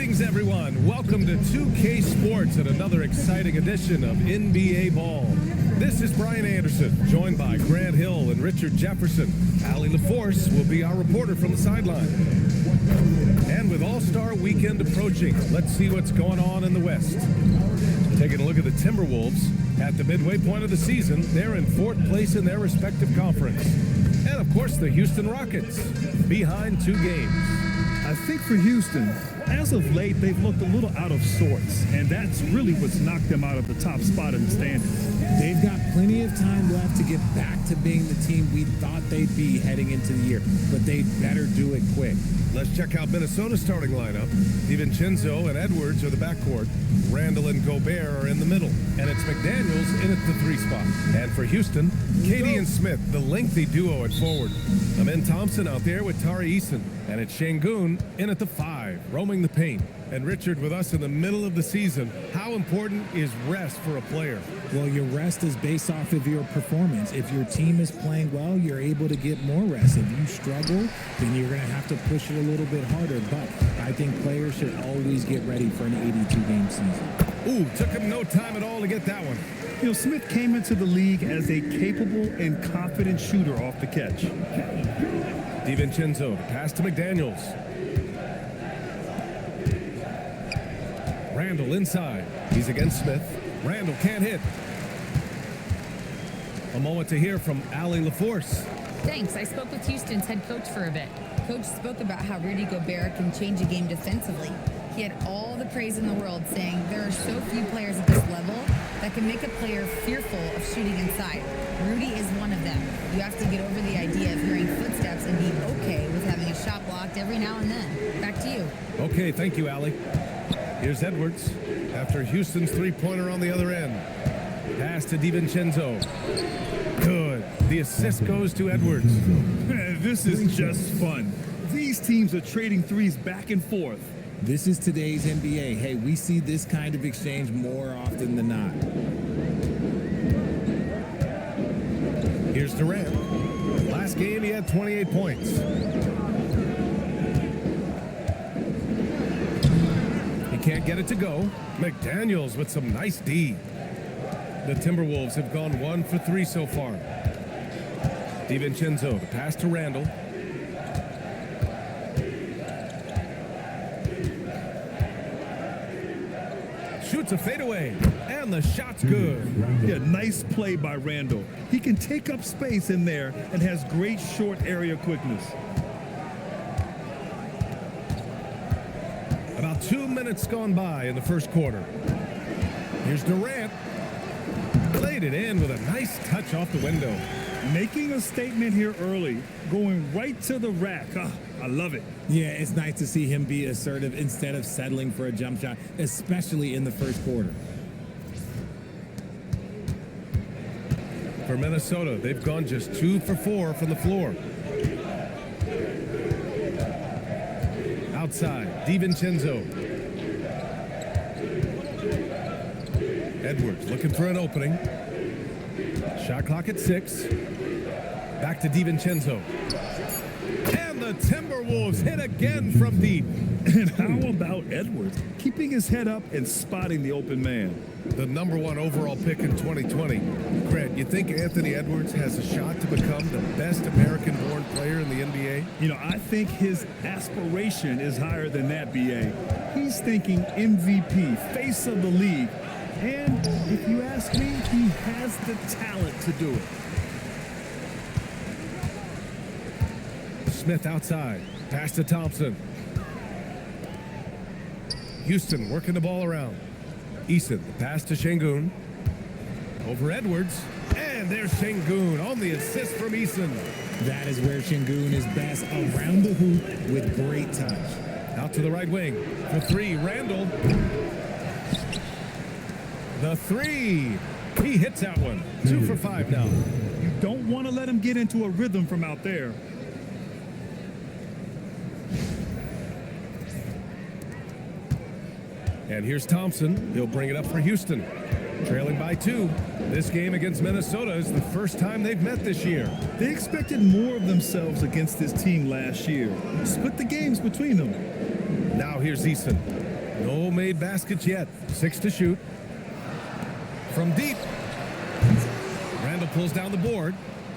Greetings, everyone. Welcome to 2K Sports and another exciting edition of NBA Ball. This is Brian Anderson, joined by Grant Hill and Richard Jefferson. Allie LaForce will be our reporter from the sideline. And with All-Star Weekend approaching, let's see what's going on in the West. Taking a look at the Timberwolves. At the midway point of the season, they're in fourth place in their respective conference. And, of course, the Houston Rockets, behind 2 games. I think for Houston, as of late, they've looked a little out of sorts, and that's really what's knocked them out of the top spot in the standings. They've got plenty of time left to get back to being the team we thought they'd be heading into the year, but they better do it quick. Let's check out Minnesota's starting lineup. DiVincenzo and Edwards are the backcourt. Randall and Gobert are in the middle. And it's McDaniels in at the 3 spot. And for Houston, Katie and Smith, the lengthy duo at forward. Amen Thompson out there with Tari Eason. And it's Şengün in at the 5, roaming the paint. And Richard, with us in the middle of the season, how important is rest for a player? Well, your rest is based off of your performance. If your team is playing well, you're able to get more rest. If you struggle, then you're going to have to push it a little bit harder. But I think players should always get ready for an 82-game season. Ooh, took him no time at all to get that one. You know, Smith came into the league as a capable and confident shooter off the catch. DiVincenzo, pass to McDaniels. Randall inside. He's against Smith. Randall can't hit. A moment to hear from Allie LaForce. Thanks. I spoke with Houston's head coach for a bit. Coach spoke about how Rudy Gobert can change a game defensively. He had all the praise in the world, saying there are so few players at this level that can make a player fearful of shooting inside. Rudy is one of them. You have to get over the idea of hearing footsteps and be okay with having a shot blocked every now and then. Back to you. Okay, thank you, Allie. Here's Edwards after Houston's 3-pointer on the other end. Pass to DiVincenzo. Good. The assist goes to Edwards. Man, this is just fun. These teams are trading threes back and forth. This is today's NBA. Hey, we see this kind of exchange more often than not. Here's Durant. Last game, he had 28 points. Can't get it to go. McDaniels with some nice D. The Timberwolves have gone 1 for 3 so far. DiVincenzo, the pass to Randall. Shoots a fadeaway, and the shot's good. Yeah, nice play by Randall. He can take up space in there and has great short area quickness. About 2 minutes gone by in the first quarter. Here's Durant. Played it in with a nice touch off the window. Making a statement here early, going right to the rack. I love it. Yeah, it's nice to see him be assertive instead of settling for a jump shot, especially in the first quarter. For Minnesota, they've gone just 2 for 4 from the floor. Outside, DiVincenzo. Edwards looking for an opening. Shot clock at 6. Back to DiVincenzo. And the Timberwolves hit again from deep. And how about Edwards keeping his head up and spotting the open man? The #1 overall pick in 2020. Grant, you think Anthony Edwards has a shot to become the best American-born player in the NBA? You know, I think his aspiration is higher than that, B.A. He's thinking MVP, face of the league. And if you ask me, he has the talent to do it. Smith outside. Pass to Thompson. Houston working the ball around. Eason, the pass to Şengün. Over Edwards. And there's Şengün on the assist from Eason. That is where Şengün is best, around the hoop with great touch. Out to the right wing. For 3, Randall. The 3. He hits that one. 2 for 5 now. You don't want to let him get into a rhythm from out there. And here's Thompson. He'll bring it up for Houston. Trailing by 2. This game against Minnesota is the first time they've met this year. They expected more of themselves against this team last year. Split the games between them. Now here's Eason. No made baskets yet. 6 to shoot. From deep. Randall pulls down the board.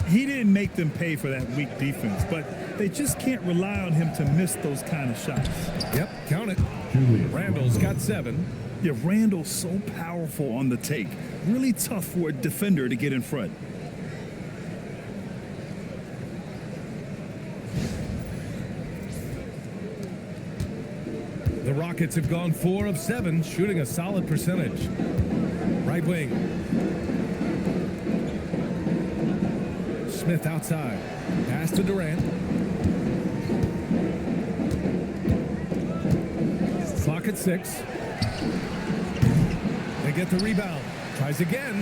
He didn't make them pay for that weak defense, but they just can't rely on him to miss those kind of shots. Yep, count it. Randall's got 7. Yeah, Randall's so powerful on the take. Really tough for a defender to get in front. The Rockets have gone 4 of 7, shooting a solid percentage. Right wing. Smith outside. Pass to Durant. Clock at 6. They get the rebound. Tries again.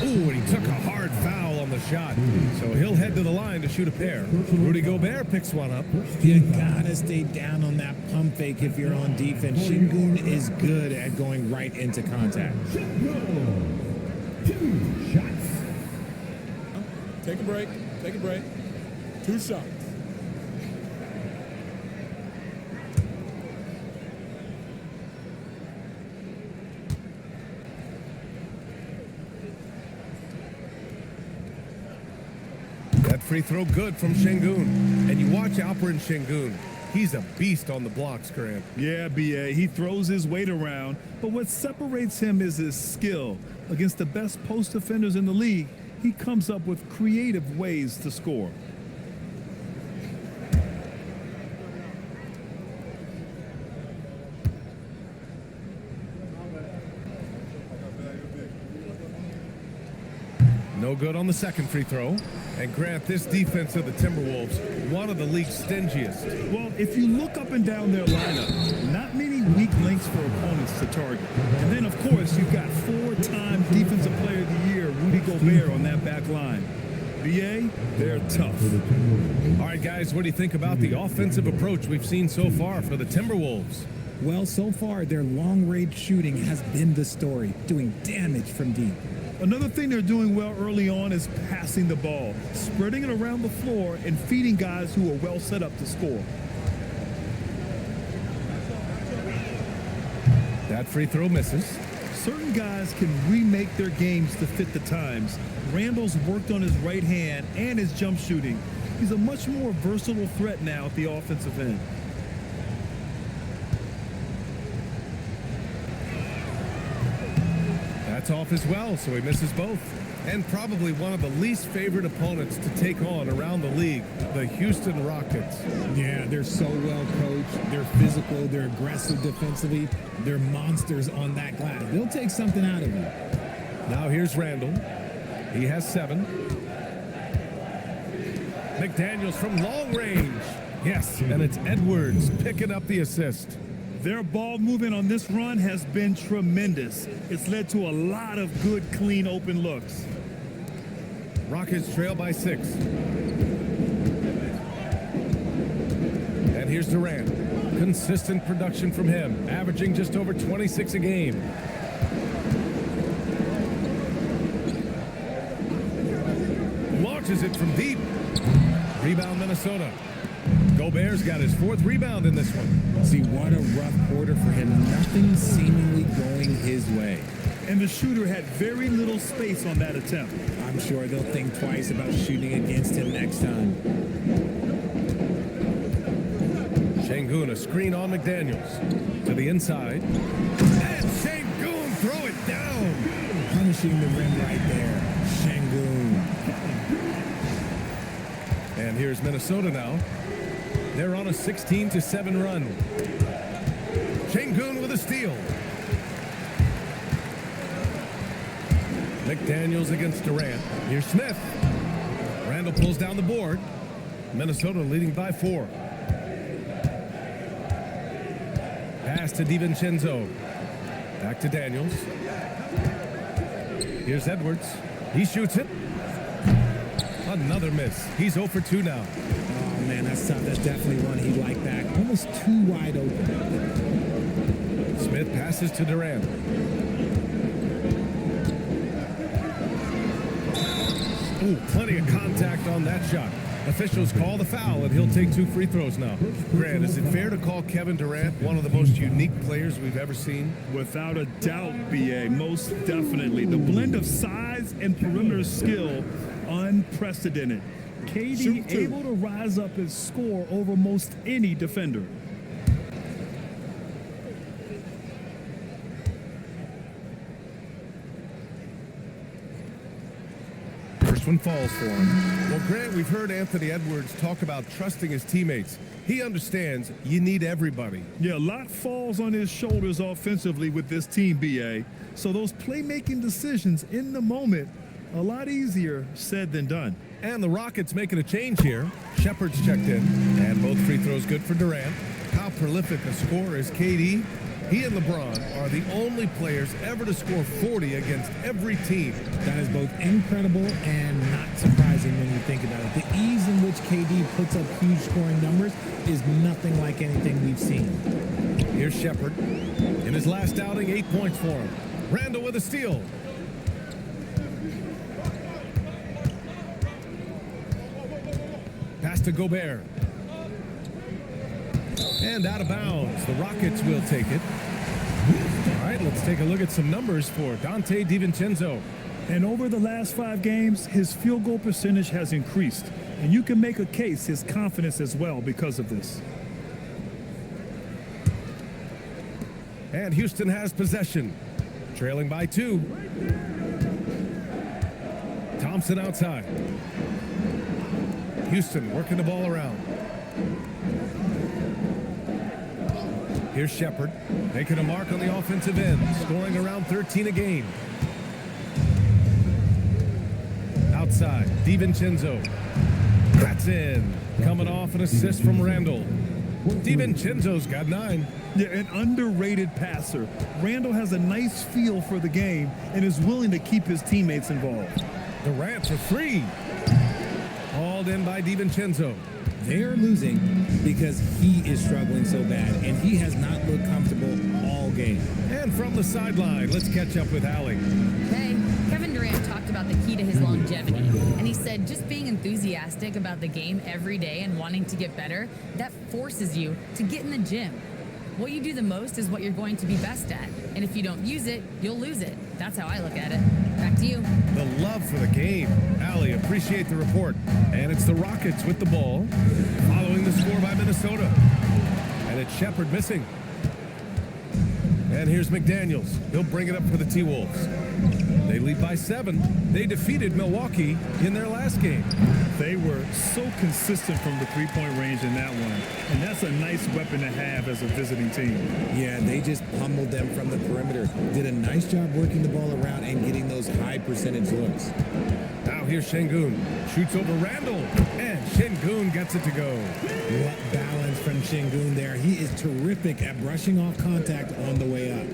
Ooh, and he took a hard foul on the shot. So he'll head to the line to shoot a pair. Rudy Gobert picks one up. You gotta stay down on that pump fake if you're on defense. Şengün is good at going right into contact. 2 shots. Take a break. Take a break. 2 shots. That free throw good from Şengün. And you watch Alperen Şengün. He's a beast on the blocks, Grant. Yeah, B.A., he throws his weight around, but what separates him is his skill. Against the best post defenders in the league, he comes up with creative ways to score. No good on the second free throw. And Grant, this defense of the Timberwolves, one of the league's stingiest. Well, if you look up and down their lineup, not many weak links for opponents to target. And then, of course, you've got 4-time Defensive Player of the Year, Rudy Gobert, on that back line. B.A., they're tough. All right, guys, what do you think about the offensive approach we've seen so far for the Timberwolves? Well, so far, their long-range shooting has been the story, doing damage from deep. Another thing they're doing well early on is passing the ball, spreading it around the floor and feeding guys who are well set up to score. That free throw misses. Certain guys can remake their games to fit the times. Randall's worked on his right hand and his jump shooting. He's a much more versatile threat now at the offensive end. That's off as well, so he misses both. And probably one of the least favorite opponents to take on around the league, the Houston Rockets. Yeah, they're so well coached. They're physical. They're aggressive defensively. They're monsters on that glass. They'll take something out of you. Now here's Randall. He has 7. McDaniels from long range. Yes, and it's Edwards picking up the assist. Their ball movement on this run has been tremendous. It's led to a lot of good, clean, open looks. Rockets trail by 6. And here's Durant. Consistent production from him, averaging just over 26 a game. Launches it from deep. Rebound Minnesota. Gobert's got his 4th rebound in this one. See, what a rough quarter for him. Nothing seemingly going his way. And the shooter had very little space on that attempt. I'm sure they'll think twice about shooting against him next time. Şengün, a screen on McDaniels. To the inside. And Şengün, throw it down. Punishing the rim right there. Şengün. And here's Minnesota now. They're on a 16-7 run. Şengün with a steal. McDaniels against Durant. Here's Smith. Randall pulls down the board. Minnesota leading by 4. Pass to DiVincenzo. Back to Daniels. Here's Edwards. He shoots it. Another miss. He's 0 for 2 now. Oh, man, that's tough. That's definitely one he'd like back. Almost too wide open. Smith passes to Durant. Ooh, plenty of contact on that shot. Officials call the foul, and he'll take 2 free throws now. Grant, is it fair to call Kevin Durant one of the most unique players we've ever seen? Without a doubt, B.A., most definitely. The blend of size and perimeter skill, unprecedented. KD able to rise up and score over most any defender. First one falls for him. Well, Grant, we've heard Anthony Edwards talk about trusting his teammates. He understands you need everybody. Yeah, a lot falls on his shoulders offensively with this team, B.A. So those playmaking decisions in the moment, a lot easier said than done. And the Rockets making a change here. Shepard's checked in, and both free throws good for Durant. How prolific a scorer is KD? He and LeBron are the only players ever to score 40 against every team. That is both incredible and not surprising when you think about it. The ease in which KD puts up huge scoring numbers is nothing like anything we've seen. Here's Shepard. In his last outing, 8 points for him. Randall with a steal. Pass to Gobert. And out of bounds. The Rockets will take it. All right, let's take a look at some numbers for Dante DiVincenzo. And over the last 5 games, his field goal percentage has increased. And you can make a case his confidence as well because of this. And Houston has possession. Trailing by 2. Thompson outside. Houston working the ball around. Here's Shepard making a mark on the offensive end, scoring around 13 a game. Outside, DiVincenzo. That's in. Coming off an assist from Randall. DiVincenzo's got 9. Yeah, an underrated passer. Randall has a nice feel for the game and is willing to keep his teammates involved. Durant for 3. Hauled in by DiVincenzo. They're losing because he is struggling so bad, and he has not looked comfortable all game. And from the sideline, let's catch up with Allie. Hey, Kevin Durant talked about the key to his longevity, and he said just being enthusiastic about the game every day and wanting to get better, that forces you to get in the gym. What you do the most is what you're going to be best at, and if you don't use it, you'll lose it. That's how I look at it. Back to you. The love for the game. Allie, appreciate the report. And it's the Rockets with the ball, following the score by Minnesota. And it's Shepard missing. And here's McDaniels. He'll bring it up for the T-Wolves. They lead by 7. They defeated Milwaukee in their last game. They were so consistent from the three-point range in that one. And that's a nice weapon to have as a visiting team. Yeah, they just pummeled them from the perimeter. Did a nice job working the ball around and getting those high percentage looks. Now here's Şengün. Shoots over Randall. And Şengün gets it to go. What balance from Şengün there. He is terrific at brushing off contact on the way up.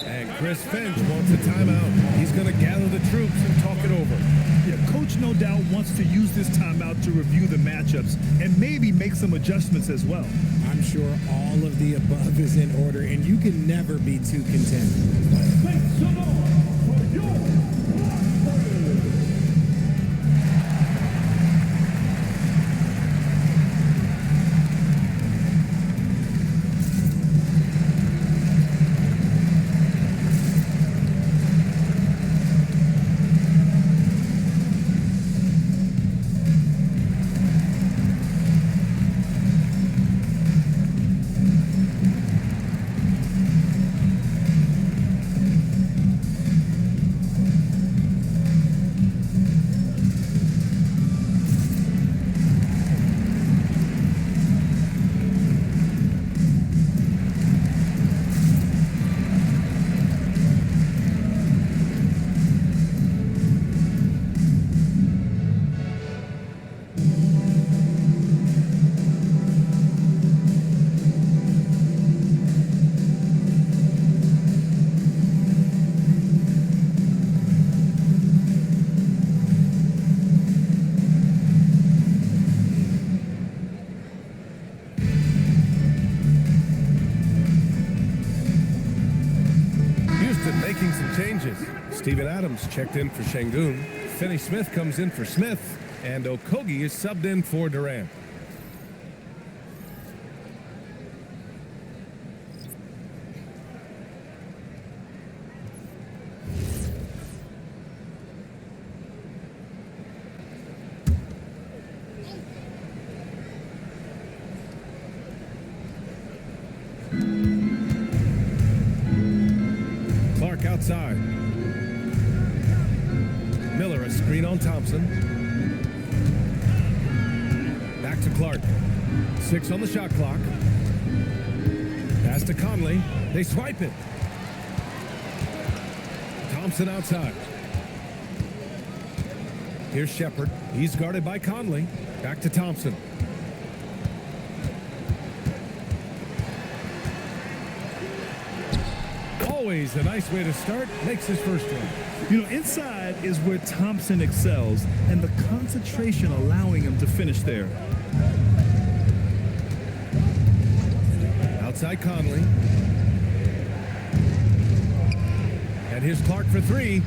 And Chris Finch wants a timeout. He's going to gather the troops and talk it over. Yeah, coach no doubt wants to use this timeout to review the matchups and maybe make some adjustments as well. I'm sure all of the above is in order, and you can never be too content. Making some changes. Steven Adams checked in for Şengün. Finney Smith comes in for Smith. And Okogie is subbed in for Durant. Clark outside. Miller, a screen on Thompson. Back to Clark. 6 on the shot clock. Pass to Conley. They swipe it. Thompson outside. Here's Shepherd. He's guarded by Conley. Back to Thompson. Always a nice way to start. Makes his first one. You know, inside is where Thompson excels, and the concentration allowing him to finish there. Outside Conley. And here's Clark for 3.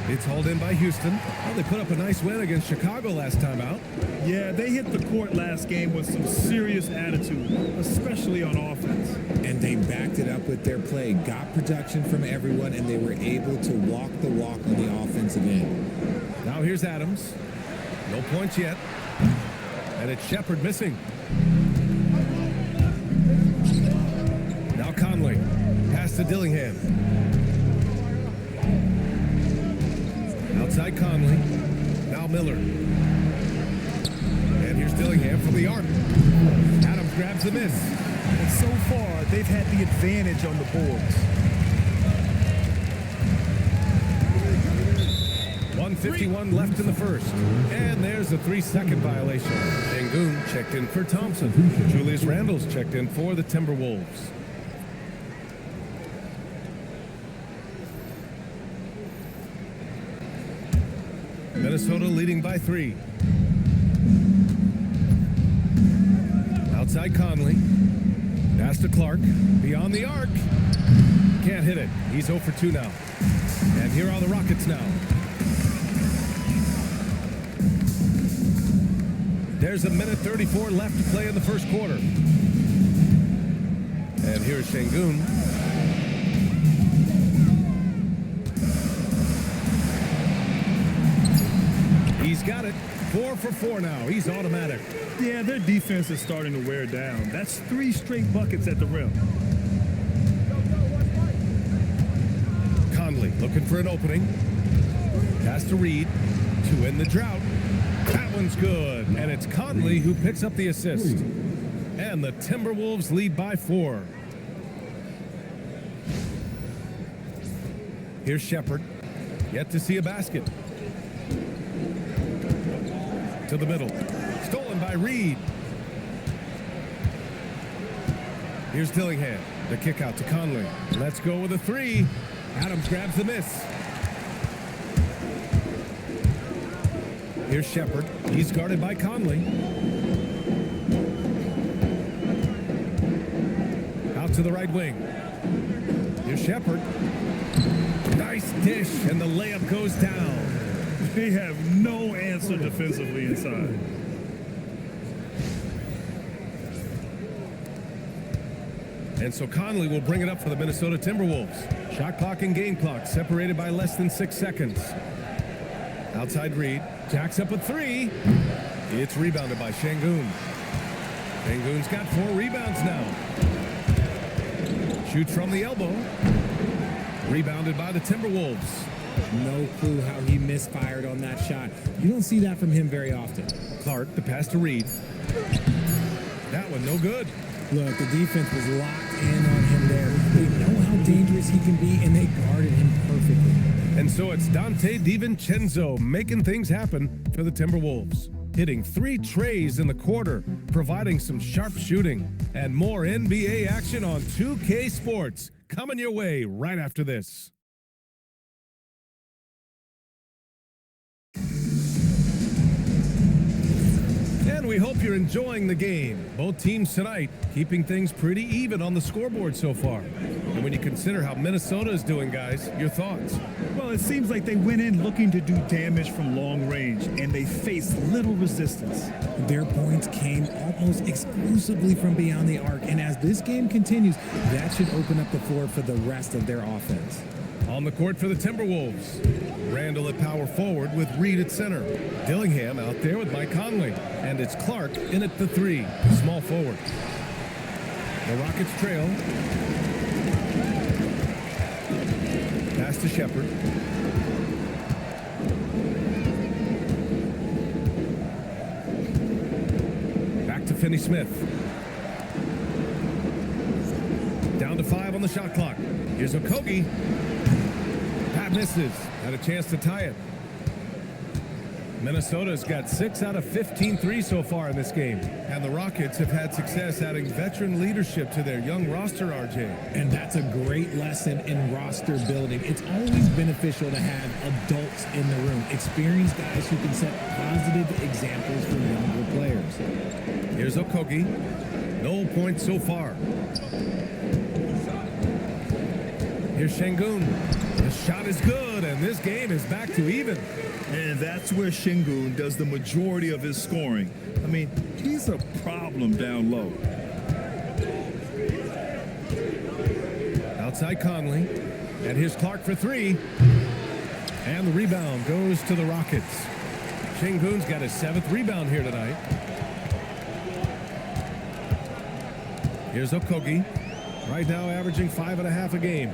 It's hauled in by Houston. Well, they put up a nice win against Chicago last time out. Yeah, they hit the court last game with some serious attitude, especially on offense. And they backed it up with their play, got production from everyone, and they were able to walk the walk on the offensive end. Now here's Adams. No points yet. And it's Shepherd missing. Now Conley. Pass to Dillingham. Outside Conley. Now Miller. And here's Dillingham from the arc. Adams grabs the miss. And so far, they've had the advantage on the boards. 1:51 left in the first. And there's a 3-second violation. Sengun checked in for Thompson. Julius Randle's checked in for the Timberwolves. Minnesota leading by 3. Outside Conley. Pass to Clark. Beyond the arc. Can't hit it. He's 0 for 2 now. And here are the Rockets now. There's a minute 34 left to play in the first quarter. And here's Sengun. He's got it. 4 for 4 now. He's automatic. Yeah, their defense is starting to wear down. That's 3 straight buckets at the rim. Conley looking for an opening. Pass to Reed to end the drought. That one's good. And it's Conley who picks up the assist. And the Timberwolves lead by 4. Here's Shepherd. Yet to see a basket. To the middle. Stolen by Reed. Here's Dillingham. The kick out to Conley. Let's go with a 3. Adams grabs the miss. Here's Shepherd. He's guarded by Conley. Out to the right wing. Here's Shepherd. Nice dish, and the layup goes down. They have no answer defensively inside. And so Conley will bring it up for the Minnesota Timberwolves. Shot clock and game clock separated by less than 6 seconds. Outside Reed. Jacks up a 3. It's rebounded by Sengun. Sengun's got 4 rebounds now. Shoots from the elbow. Rebounded by the Timberwolves. No clue how he misfired on that shot. You don't see that from him very often. Clark, the pass to Reed. That one no good. Look, the defense was locked in on him there. They know how dangerous he can be, and they guarded him perfectly. And so it's Dante DiVincenzo making things happen for the Timberwolves. Hitting 3 trays in the quarter, providing some sharp shooting. And more NBA action on 2K Sports. Coming your way right after this. And we hope you're enjoying the game. Both teams tonight keeping things pretty even on the scoreboard so far. And when you consider how Minnesota is doing, guys, your thoughts? Well, it seems like they went in looking to do damage from long range, and they faced little resistance. Their points came almost exclusively from beyond the arc, and as this game continues, that should open up the floor for the rest of their offense. On the court for the Timberwolves, Randall at power forward with Reed at center. Dillingham out there with Mike Conley. And it's Clark in at the 3, small forward. The Rockets trail. Pass to Shepard. Back to Finney-Smith. Down to 5 on the shot clock. Here's Okogie. Pat misses. Had a chance to tie it. Minnesota's got 6 out of 15 threes so far in this game. And the Rockets have had success adding veteran leadership to their young roster, RJ. And that's a great lesson in roster building. It's always beneficial to have adults in the room, experienced guys who can set positive examples for younger players. Here's Okogie. No points so far. Here's Şengün. The shot is good, and this game is back to even. And that's where Şengün does the majority of his scoring. I mean, he's a problem down low. Outside Conley. And here's Clark for 3. And the rebound goes to the Rockets. Şengün's got his 7th rebound here tonight. Here's Okogie. Right now averaging 5.5 a game.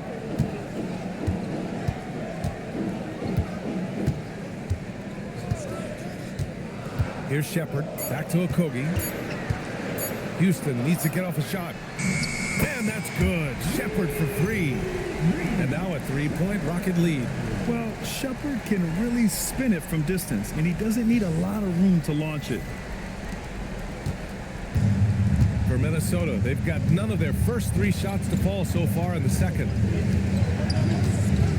Here's Shepard. Back to Okogie. Houston needs to get off a shot. And that's good. Shepard for 3. And now a 3-point Rocket lead. Well, Shepard can really spin it from distance, and he doesn't need a lot of room to launch it. For Minnesota, they've got none of their first 3 shots to fall so far in the second.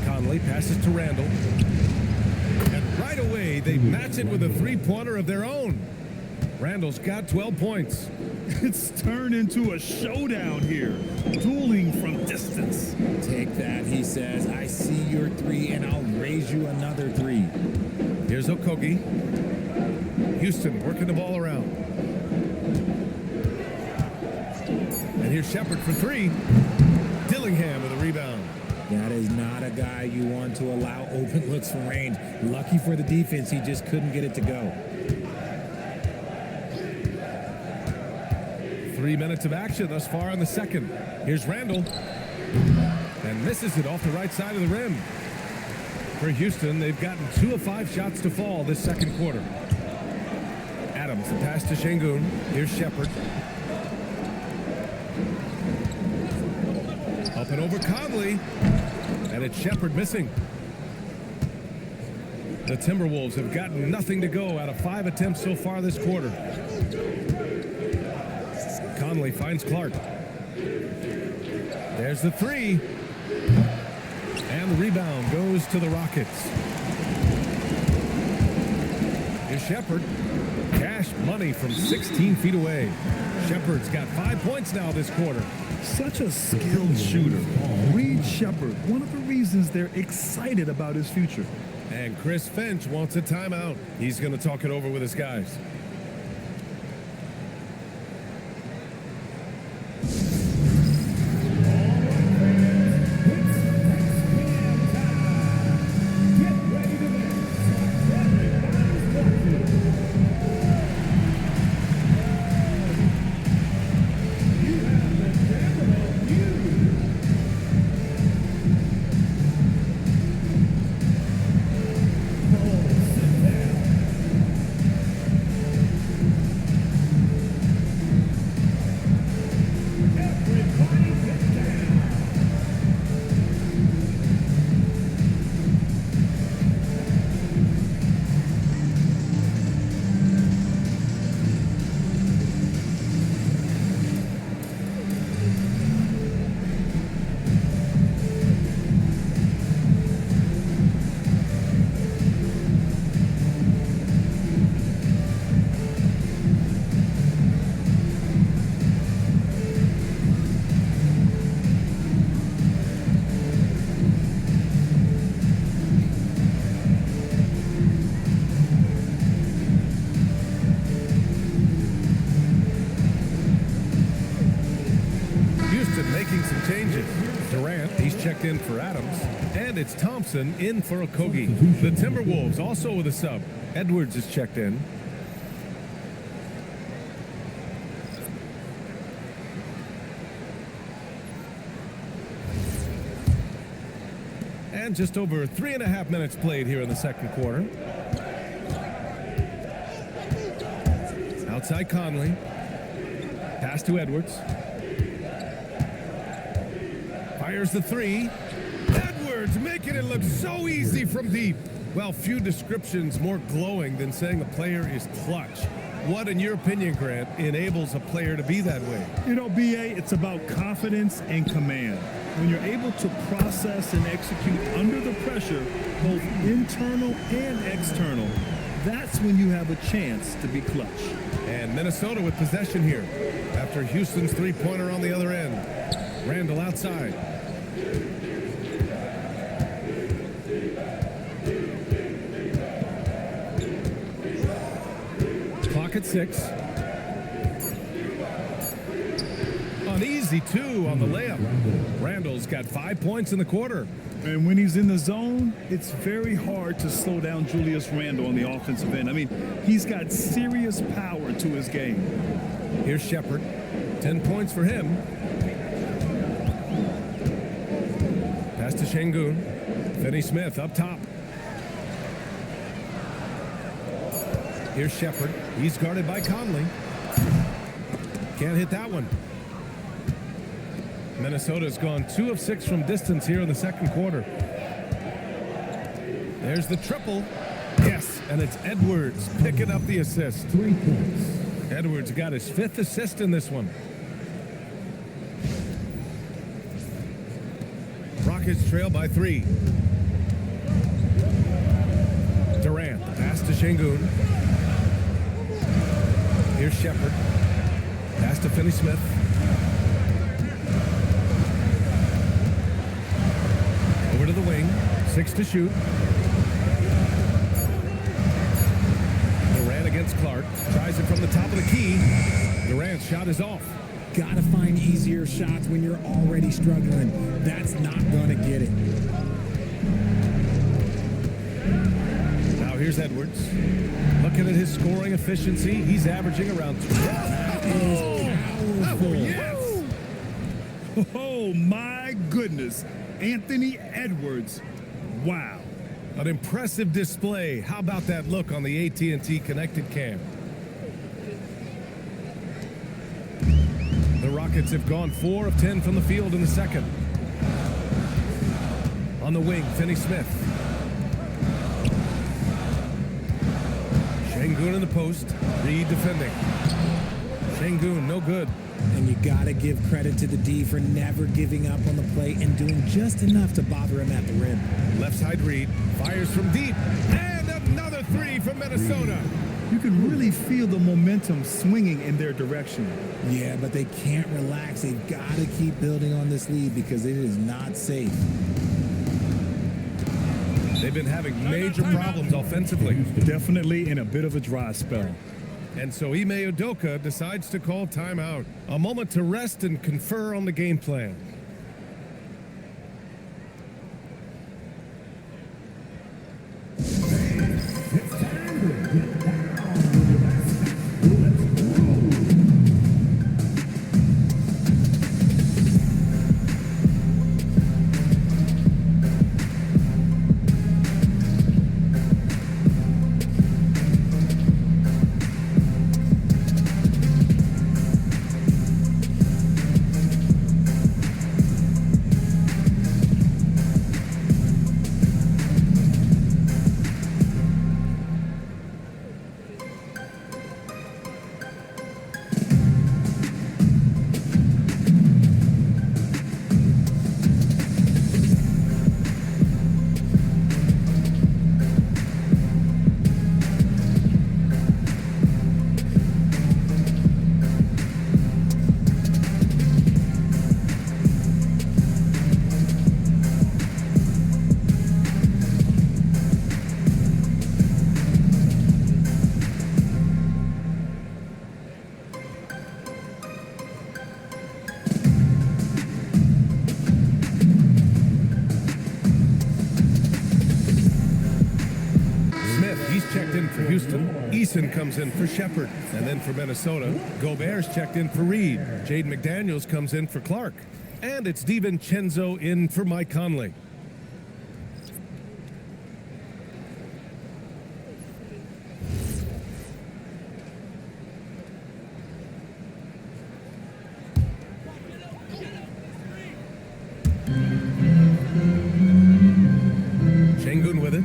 Conley passes to Randall. And right away, they match it with a 3-pointer of their own. Randall's got 12 points. It's turned into a showdown here. Dueling from distance. Take that, he says. I see your 3, and I'll raise you another 3. Here's Okogie. Houston working the ball around. And here's Shepard for 3. Dillingham with a rebound. That is not a guy you want to allow open looks from range. Lucky for the defense, he just couldn't get it to go. 3 minutes of action thus far in the second. Here's Randall. And misses it off the right side of the rim. For Houston, they've gotten 2 of 5 shots to fall this second quarter. Adams, the pass to Şengün. Here's Shepard. Up and over Conley. And it's Shepard missing. The Timberwolves have gotten nothing to go out of 5 attempts so far this quarter. Conley finds Clark. There's the 3. And the rebound goes to the Rockets. Here's Shepard. Cash money from 16 feet away. Shepard's got 5 points now this quarter. Such a skilled shooter. Reed Shepard, one of the reasons they're excited about his future. And Chris Finch wants a timeout. He's going to talk it over with his guys. checked in for Adams, and it's Thompson in for Okogie. The Timberwolves also with a sub. Edwards is checked in. And just over 3.5 minutes played here in the second quarter. Outside Conley. Pass to Edwards. Fires the three. Edwards making it look so easy from deep. Well, few descriptions more glowing than saying a player is clutch. What, in your opinion, Grant, enables a player to be that way? You know, BA, it's about confidence and command. When you're able to process and execute under the pressure, both internal and external, that's when you have a chance to be clutch. And Minnesota with possession here after Houston's three-pointer on the other end. Randall outside. Clock at 6. An easy 2 on the layup. Randall's got 5 points in the quarter. And when he's in the zone, it's very hard to slow down Julius Randle on the offensive end. I mean, he's got serious power to his game. Here's Shepard. 10 points for him. Pass to Şengün. Finney Smith up top. Here's Shepard. He's guarded by Conley. Can't hit that one. Minnesota's gone 2 of 6 from distance here in the second quarter. There's the triple. Yes, and it's Edwards picking up the assist. 3 points. Edwards got his 5th assist in this one. Rockets trail by 3. Durant, pass to Şengün. Here's Shepard. Pass to Finney Smith. Over to the wing. 6 to shoot. Durant against Clark. Tries it from the top of the key. Durant's shot is off. Gotta find easier shots when you're already struggling. That's not gonna get it. Now here's Edwards. Looking at his scoring efficiency, he's averaging around 12. Powerful. Yes! Oh, my goodness. Anthony Edwards. Wow. An impressive display. How about that look on the AT&T connected cam? The Rockets have gone 4 of 10 from the field in the second. On the wing, Finney Smith. Şengün in the post. Reed defending. Şengün, no good. And you got to give credit to the D for never giving up on the play and doing just enough to bother him at the rim. Left side Reed. Fires from deep. And another 3 from Minnesota. You can really feel the momentum swinging in their direction. Yeah, but they can't relax. They've got to keep building on this lead because it is not safe. They've been having major problems offensively. Definitely in a bit of a dry spell. And so Ime Udoka decides to call timeout. A moment to rest and confer on the game plan. in for Houston. Eason comes in for Shepard. And then for Minnesota, Gobert's checked in for Reed. Jaden McDaniels comes in for Clark. And it's DiVincenzo in for Mike Conley. Şengün with it.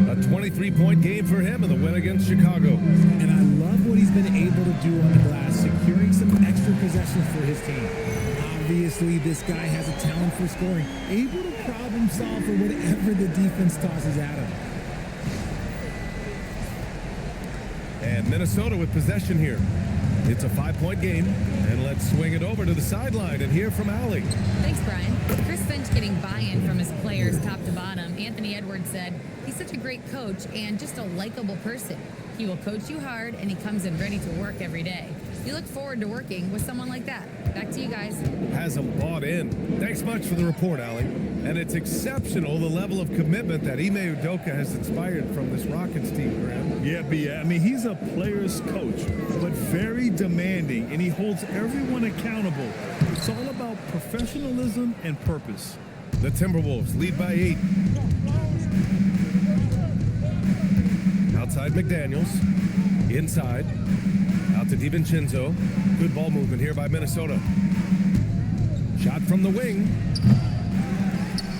A 23-point game for him in the win against Chicago. And I love what he's been able to do on the glass, securing some extra possessions for his team. Obviously, this guy has a talent for scoring, able to problem solve for whatever the defense tosses at him. And Minnesota with possession here. It's a 5-point game, and let's swing it over to the sideline and hear from Allie. Thanks, Brian. Chris Finch getting buy-in from his players top to bottom. Anthony Edwards said, he's such a great coach and just a likable person. He will coach you hard, and he comes in ready to work every day. We look forward to working with someone like that. Back to you guys. Has them bought in. Thanks much for the report, Allie. And it's exceptional the level of commitment that Ime Udoka has inspired from this Rockets team, Graham. Yeah, B.A. I mean, he's a player's coach, but very demanding, and he holds everyone accountable. It's all about professionalism and purpose. The Timberwolves lead by 8. Outside McDaniels. Inside. Out to DiVincenzo. Good ball movement here by Minnesota. Shot from the wing.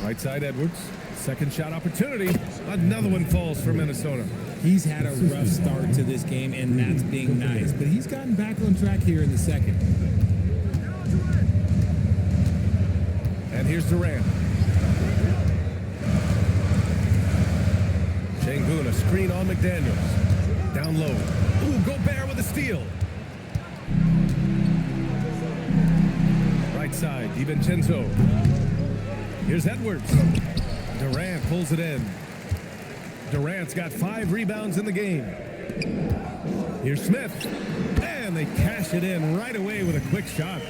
Right side Edwards. Second shot opportunity. Another one falls for Minnesota. He's had a rough start to this game, and that's being nice. But he's gotten back on track here in the second. And here's Durant. Şengün, a screen on McDaniels. Down low. Ooh, Gobert with a steal. Right side, DiVincenzo. Here's Edwards. Durant pulls it in. Durant's got 5 rebounds in the game. Here's Smith. And they cash it in right away with a quick shot.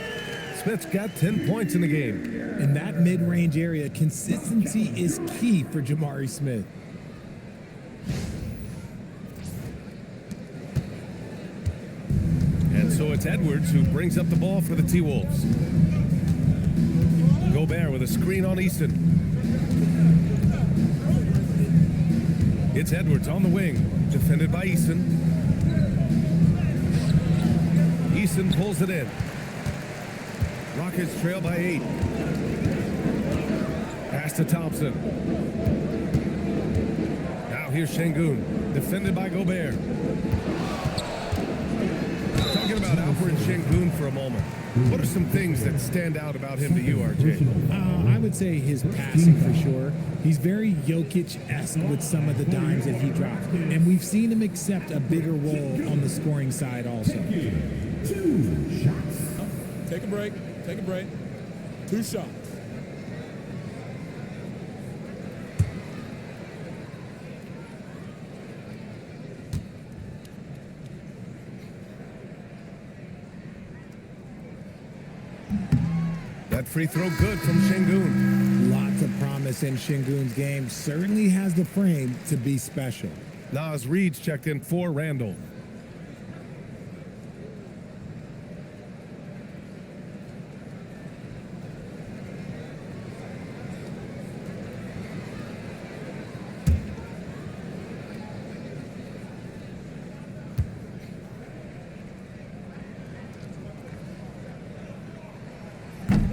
Smith's got 10 points in the game. In that mid-range area, consistency is key for Jamari Smith. And so it's Edwards who brings up the ball for the T-Wolves. Gobert with a screen on Easton. It's Edwards on the wing, defended by Eason. Eason pulls it in. Rockets trail by 8. Pass to Thompson. Now here's Şengün, defended by Gobert. Talking about Alperen Şengün for a moment. What are some things that stand out about him to you, RJ? I would say his passing for sure. He's very Jokic-esque with some of the dimes that he drops. And we've seen him accept a bigger role on the scoring side also. 2 shots. Take a break. Take a break. 2 shots. That free throw good from Şengün. Lots of promise in Şengün's game. Certainly has the frame to be special. Nas Reed's checked in for Randall.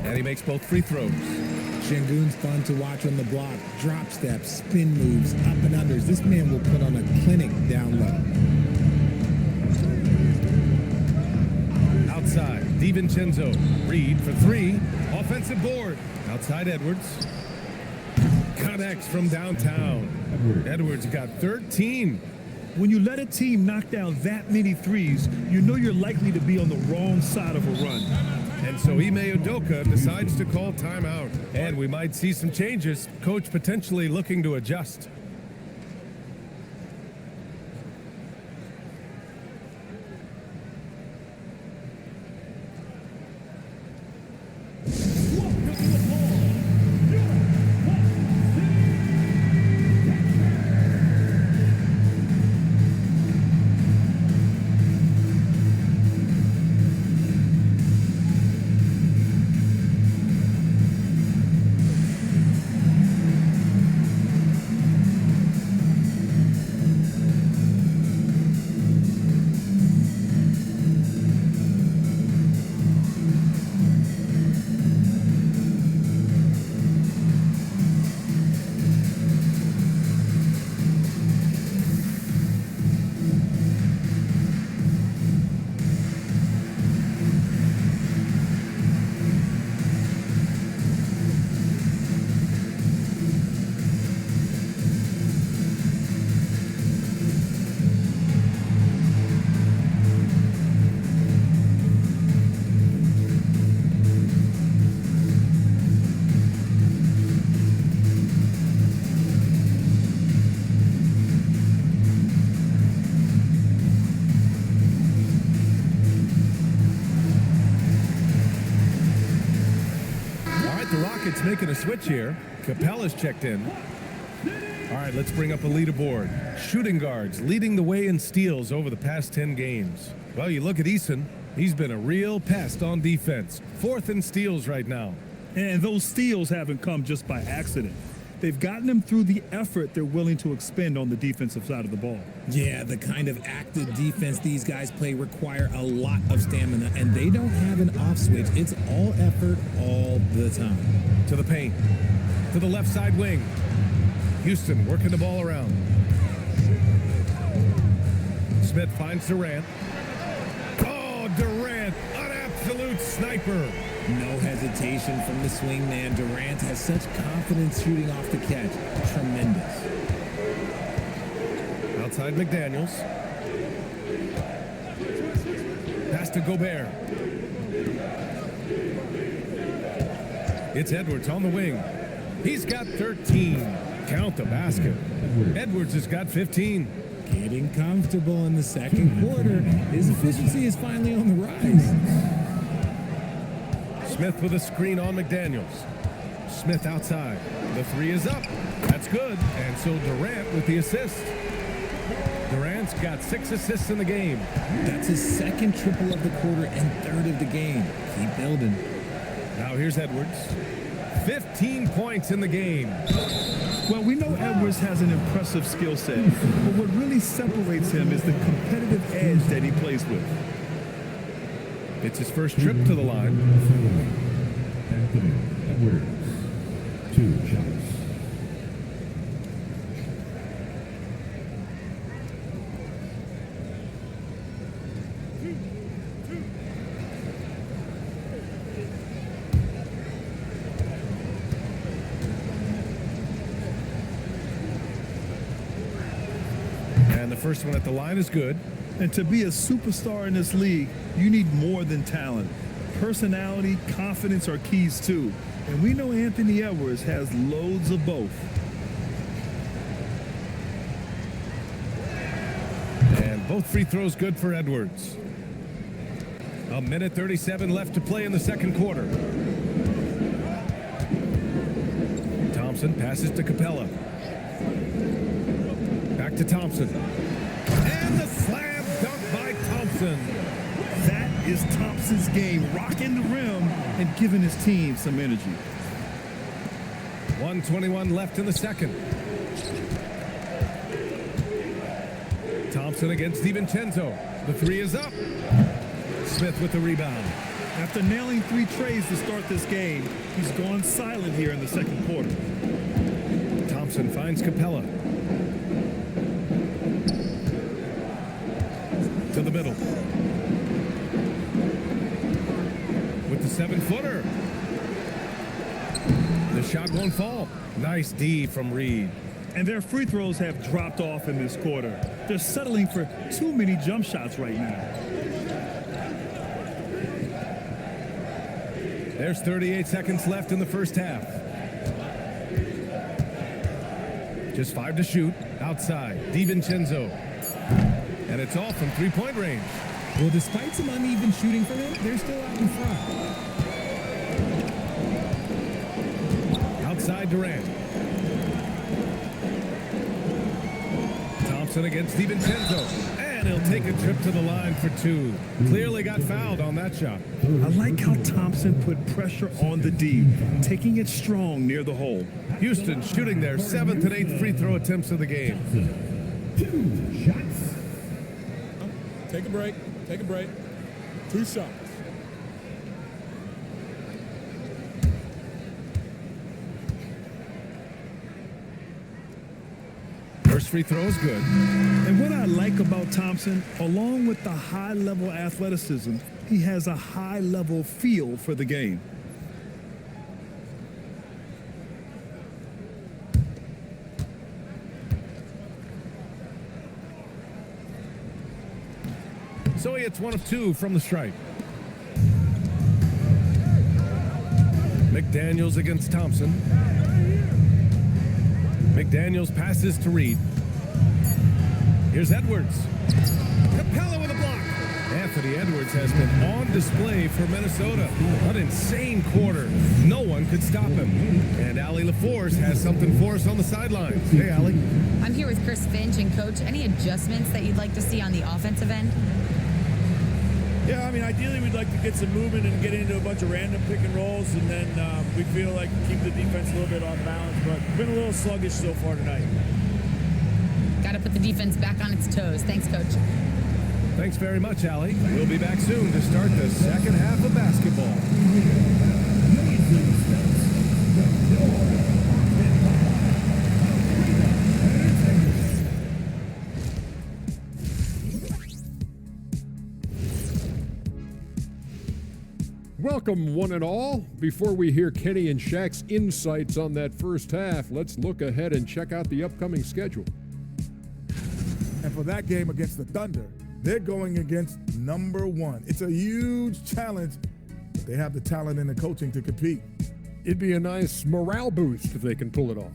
And he makes both free throws. Şengün's fun to watch on the block. Drop steps, spin moves, up and unders. This man will put on a clinic down low. Outside, DiVincenzo. Reed for 3. Offensive board. Outside Edwards. Connects from downtown. Edwards got 13. When you let a team knock down that many threes, you know you're likely to be on the wrong side of a run. And so Ime Udoka decides to call timeout. And we might see some changes. Coach potentially looking to adjust. making a switch here. Capella's checked in. All right, let's bring up a leaderboard. Shooting guards leading the way in steals over the past 10 games. Well, you look at Eason. He's been a real pest on defense. 4th in steals right now. And those steals haven't come just by accident. They've gotten them through the effort they're willing to expend on the defensive side of the ball. Yeah, the kind of active defense these guys play require a lot of stamina, and they don't have an off switch. It's all effort all the time. To the paint. To the left side wing. Houston working the ball around. Smith finds Durant. Oh, Durant, an absolute sniper. No hesitation from the swing man. Durant has such confidence shooting off the catch. Tremendous. Outside McDaniels. Pass to Gobert. It's Edwards on the wing. He's got 13. Count the basket. Edwards has got 15. Getting comfortable in the second quarter. His efficiency is finally on the rise. Smith with a screen on McDaniels. Smith outside. The 3 is up. That's good. And so Durant with the assist. Durant's got 6 assists in the game. That's his second triple of the quarter and 3rd of the game. Keep building. Now here's Edwards. 15 points in the game. Well, we know Edwards has an impressive skill set, but what really separates him is the competitive edge that he plays with. It's his first trip to the line. Anthony Edwards, 2 shots. And the first one at the line is good. And to be a superstar in this league, you need more than talent. Personality, confidence are keys too. And we know Anthony Edwards has loads of both. And both free throws good for Edwards. A minute 37 left to play in the second quarter. Thompson passes to Capella. Back to Thompson. And the slam dunk by Thompson. That is Thompson's game, rocking the rim and giving his team some energy. 1:21 left in the second. Thompson against DiVincenzo. The 3 is up. Smith with the rebound. After nailing 3 trays to start this game, he's gone silent here in the second quarter. Thompson finds Capella. To the middle. With the 7-footer. The shot won't fall. Nice D from Reed. And their free throws have dropped off in this quarter. They're settling for too many jump shots right now. There's 38 seconds left in the first half. Just 5 to shoot. Outside. DiVincenzo. And it's all from 3-point range. Well, despite some uneven shooting from him, they're still out in front. Outside Durant. Thompson against DiVincenzo. And he'll take a trip to the line for 2. Clearly got fouled on that shot. I like how Thompson put pressure on the D, taking it strong near the hole. Houston shooting their 7th and 8th free throw attempts of the game. 2 shots. Take a break. Take a break. 2 shots. First free throw is good. And what I like about Thompson, along with the high-level athleticism, he has a high-level feel for the game. So he hits 1 of 2 from the stripe. McDaniels against Thompson. McDaniels passes to Reed. Here's Edwards. Capella with a block. And Anthony Edwards has been on display for Minnesota. An insane quarter. No one could stop him. And Allie LaForce has something for us on the sidelines. Hey, Allie. I'm here with Chris Finch. And, Coach, any adjustments that you'd like to see on the offensive end? Yeah, I mean, ideally we'd like to get some movement and get into a bunch of random pick and rolls, and then we feel like keep the defense a little bit off balance, but been a little sluggish so far tonight. Got to put the defense back on its toes. Thanks, Coach. Thanks very much, Allie. We'll be back soon to start the second half of basketball. Welcome, one and all. Before we hear Kenny and Shaq's insights on that first half, let's look ahead and check out the upcoming schedule. And for that game against the Thunder, they're going against number one. It's a huge challenge, but they have the talent and the coaching to compete. It'd be a nice morale boost if they can pull it off.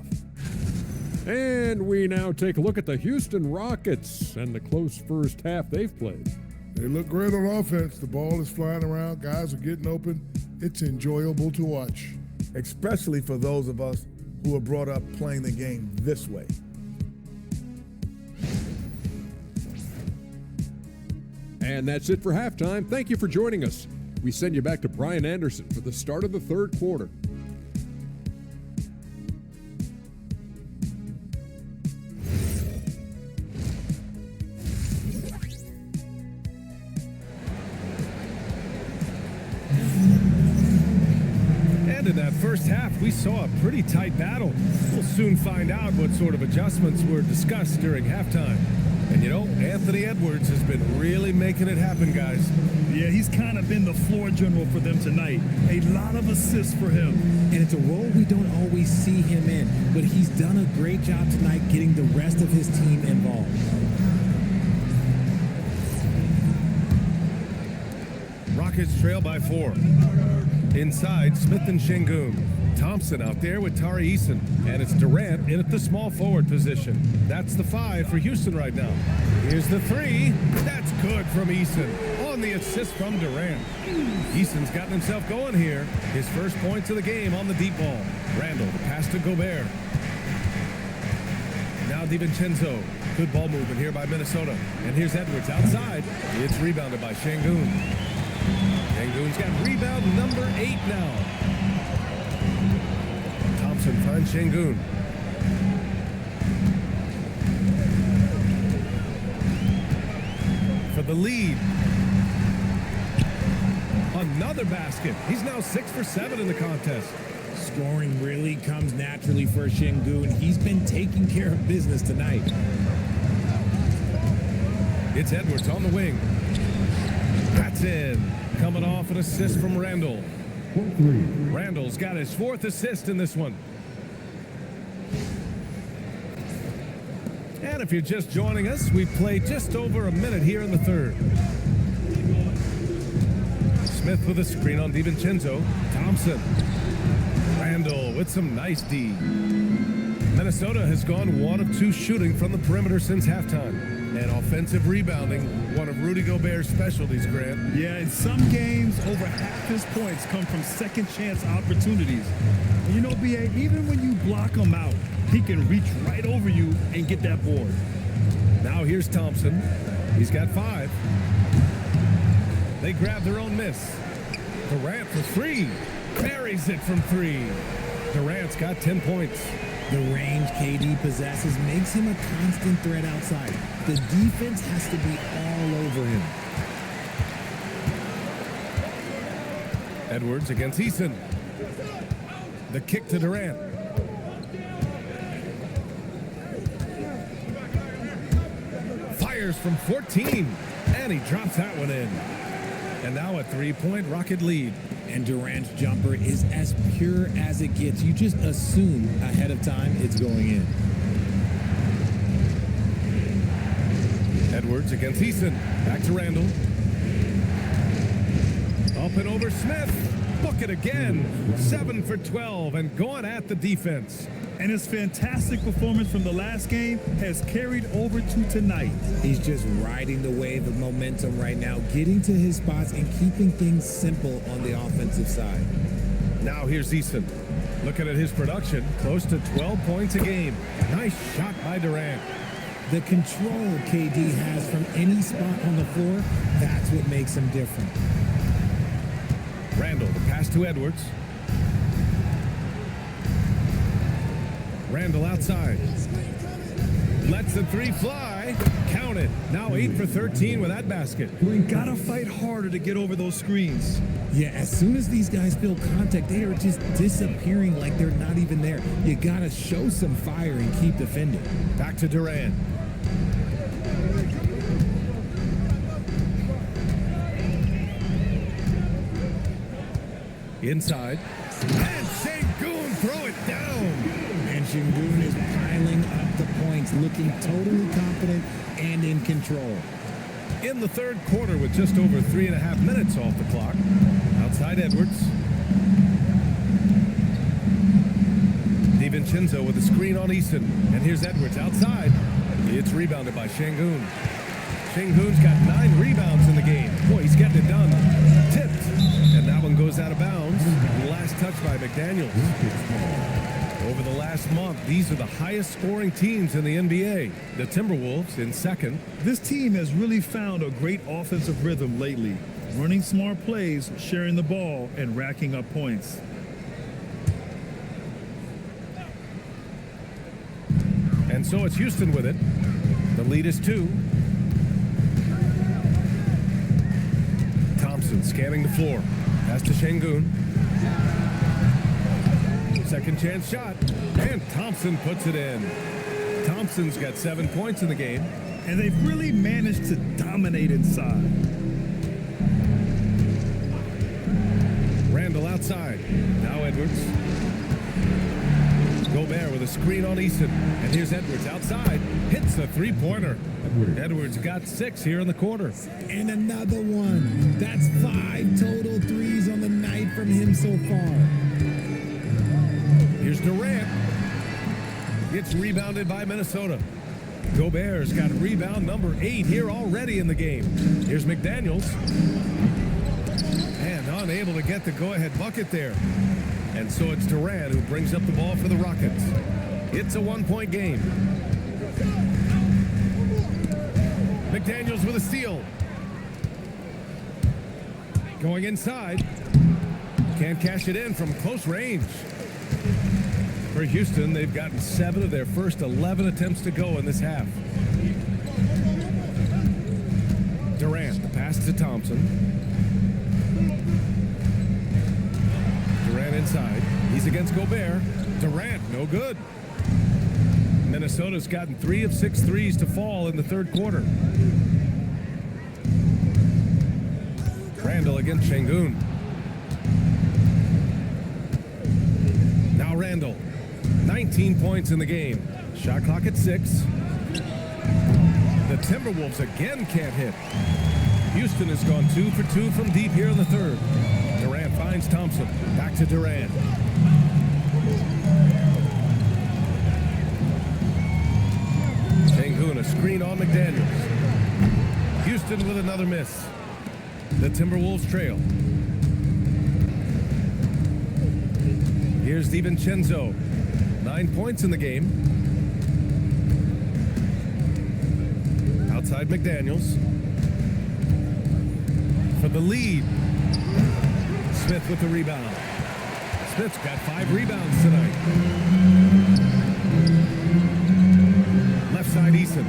And we now take a look at the Houston Rockets and the close first half they've played. They look great on offense. The ball is flying around. Guys are getting open. It's enjoyable to watch. Especially for those of us who are brought up playing the game this way. And that's it for halftime. Thank you for joining us. We send you back to Brian Anderson for the start of the third quarter. And in that first half, we saw a pretty tight battle. We'll soon find out what sort of adjustments were discussed during halftime. And you know, Anthony Edwards has been really making it happen, guys. Yeah, he's kind of been the floor general for them tonight. A lot of assists for him. And it's a role we don't always see him in, but he's done a great job tonight getting the rest of his team involved. Rockets trail by 4. Inside, Smith and Şengün. Thompson out there with Tari Eason. And it's Durant in at the small forward position. That's the 5 for Houston right now. Here's the 3. That's good from Eason. On the assist from Durant. Eason's gotten himself going here. His first points of the game on the deep ball. Randall, the pass to Gobert. Now DiVincenzo. Good ball movement here by Minnesota. And here's Edwards outside. It's rebounded by Şengün. Şengün's got rebound number 8 now. Thompson finds Şengün. For the lead. Another basket. He's now 6 for 7 in the contest. Scoring really comes naturally for Şengün. He's been taking care of business tonight. It's Edwards on the wing. That's in. Coming off an assist from Randall. Randall's got his 4th assist in this one. And if you're just joining us, we've played just over a minute here in the third. Smith with a screen on DiVincenzo. Thompson. Randall with some nice D. Minnesota has gone 1 of 2 shooting from the perimeter since halftime. And offensive rebounding, one of Rudy Gobert's specialties, Grant. Yeah, in some games, over half his points come from second chance opportunities. And you know, B.A., even when you block him out, he can reach right over you and get that board. Now here's Thompson. He's got 5. They grab their own miss. Durant for 3. Buries it from 3. Durant's got 10 points. The range KD possesses makes him a constant threat outside. The defense has to be all over him. Edwards against Eason. The kick to Durant. Fires from 14. And he drops that one in. And now a 3-point Rocket lead. And Durant's jumper is as pure as it gets. You just assume ahead of time it's going in. Edwards against Eason. Back to Randall. Up and over Smith. Book it again. 7 for 12 and going at the defense. And his fantastic performance from the last game has carried over to tonight. He's just riding the wave of momentum right now, getting to his spots and keeping things simple on the offensive side. Now here's Easton. Looking at his production, close to 12 points a game. Nice shot by Durant. The control KD has from any spot on the floor, that's what makes him different. Randall, the pass to Edwards. Randall outside. Lets the three fly. Count it. Now 8 for 13 with that basket. We gotta fight harder to get over those screens. Yeah, as soon as these guys feel contact, they are just disappearing like they're not even there. You gotta show some fire and keep defending. Back to Durant. Inside. And Sengun throw it down. And Sengun is piling up the points, looking totally confident and in control. In the third quarter with just over 3.5 minutes off the clock. Outside Edwards. DiVincenzo with a screen on Easton. And here's Edwards outside. It's rebounded by Sengun. Sengun's got 9 rebounds in the game. Boy, he's getting it done. Tipped. And that one goes out of bounds. Last touch by McDaniels. Over the last month, these are the highest scoring teams in the NBA. The Timberwolves in second. This team has really found a great offensive rhythm lately. Running smart plays, sharing the ball, and racking up points. And so it's Houston with it. The lead is 2. Thompson scanning the floor. Pass to Sengun. Second chance shot. And Thompson puts it in. Thompson's got 7 points in the game. And they've really managed to dominate inside. Randall outside. Now Edwards. Gobert with a screen on Easton. And here's Edwards outside. Hits the three-pointer. Edwards got 6 here in the quarter. And another one. That's 5 total threes on the night from him so far. Here's Durant. Gets rebounded by Minnesota. Gobert's got rebound number 8 here already in the game. Here's McDaniels. And unable to get the go-ahead bucket there. And so it's Durant who brings up the ball for the Rockets. It's a 1-point game. McDaniels with a steal. Going inside. Can't cash it in from close range. For Houston, they've gotten 7 of their first 11 attempts to go in this half. Durant, the pass to Thompson. Durant inside. He's against Gobert. Durant, no good. Minnesota's gotten 3 of 6 threes to fall in the third quarter. Randall against Sengun. Now Randall. 19 points in the game. Shot clock at 6. The Timberwolves again can't hit. Houston has gone 2 for 2 from deep here in the third. Durant finds Thompson. Back to Durant. Sengun, a screen on McDaniels. Houston with another miss. The Timberwolves trail. Here's DiVincenzo. 9 points in the game. Outside McDaniels. For the lead. Smith with the rebound. Smith's got 5 rebounds tonight. Left side Easton.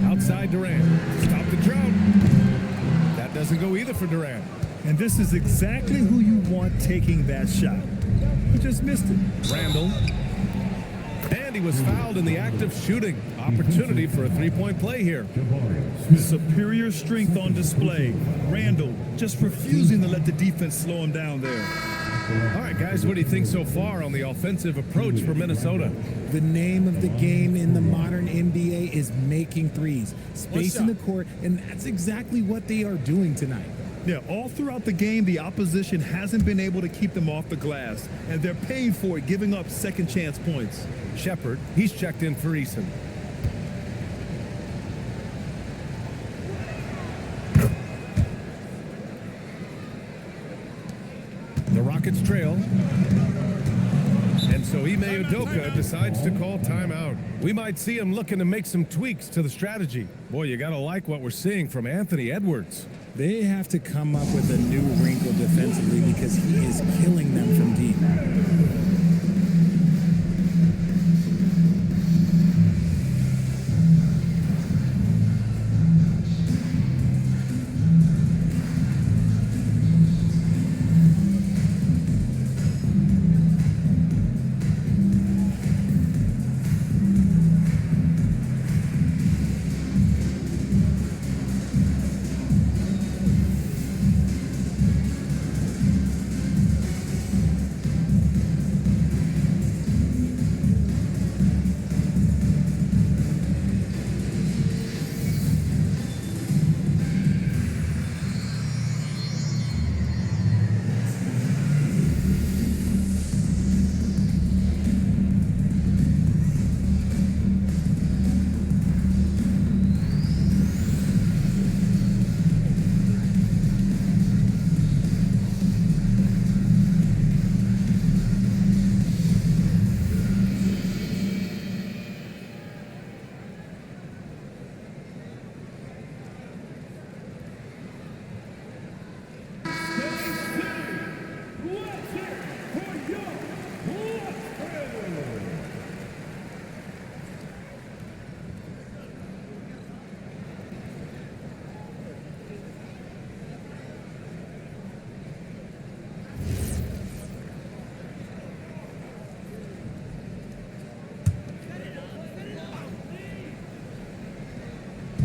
Outside Durant. Stop the drought. That doesn't go either for Durant. And this is exactly who you want taking that shot. He just missed it. Randall. And he was fouled in the act of shooting. Opportunity for a 3-point play here. Superior strength on display. Randall just refusing to let the defense slow him down there. All right, guys, what do you think so far on the offensive approach for Minnesota? The name of the game in the modern NBA is making threes. Spacing the court, and that's exactly what they are doing tonight. Yeah, all throughout the game, the opposition hasn't been able to keep them off the glass, and they're paying for it, giving up second chance points. Shepard, he's checked in for Eason. The Rockets trail. And so Ime Udoka decides to call timeout. We might see him looking to make some tweaks to the strategy. Boy, you got to like what we're seeing from Anthony Edwards. They have to come up with a new wrinkle defensively because he is killing them from deep.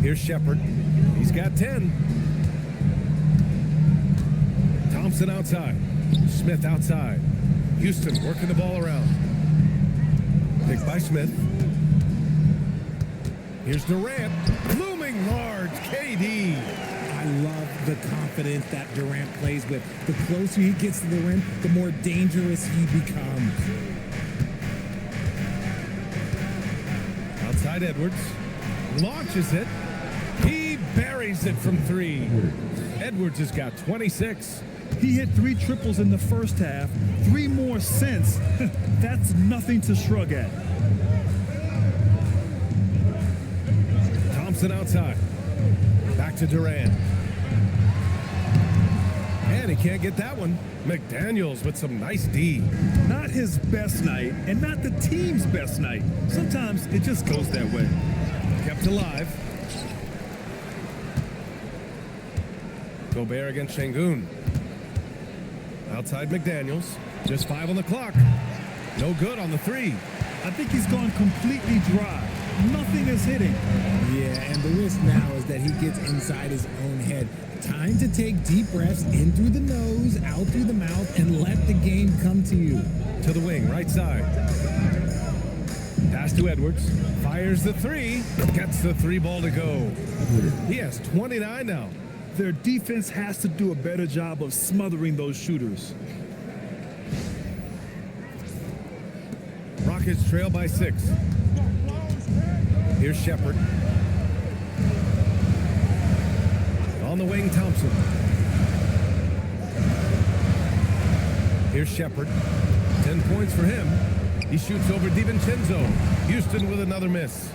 Here's Shepard. He's got 10. Thompson outside. Smith outside. Houston working the ball around. Picked by Smith. Here's Durant. Looming large. KD. I love the confidence that Durant plays with. The closer he gets to the rim, the more dangerous he becomes. Outside Edwards. Launches it. He buries it from three. Edwards has got 26. He hit 3 triples in the first half, 3 more since. That's nothing to shrug at. Thompson outside. Back to Durant. And he can't get that one. McDaniels with some nice D. Not his best night, and not the team's best night. Sometimes it just goes that way. Kept alive. Gobert against Şengün. Outside McDaniels. Just 5 on the clock. No good on the 3. I think he's gone completely dry. Nothing is hitting. Yeah, and the risk now is that he gets inside his own head. Time to take deep breaths in through the nose, out through the mouth, and let the game come to you. To the wing, right side. Pass to Edwards. Fires the 3. Gets the 3 ball to go. He has 29 now. Their defense has to do a better job of smothering those shooters. Rockets trail by 6. Here's Shepard. On the wing, Thompson. Here's Shepard. 10 points for him. He shoots over DiVincenzo. Houston with another miss.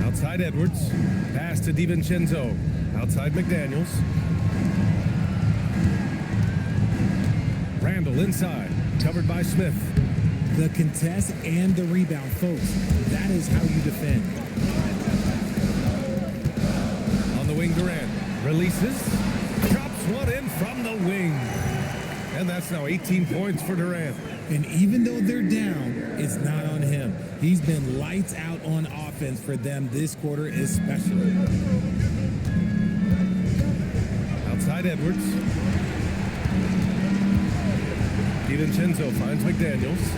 Outside Edwards. Pass to DiVincenzo. Outside McDaniels. Randall inside. Covered by Smith. The contest and the rebound, folks. That is how you defend. On the wing, Durant. Releases. Drops one in from the wing. And that's now 18 points for Durant. And even though they're down, it's not on him. He's been lights out on offense for them this quarter especially. Outside Edwards. DiVincenzo finds McDaniels.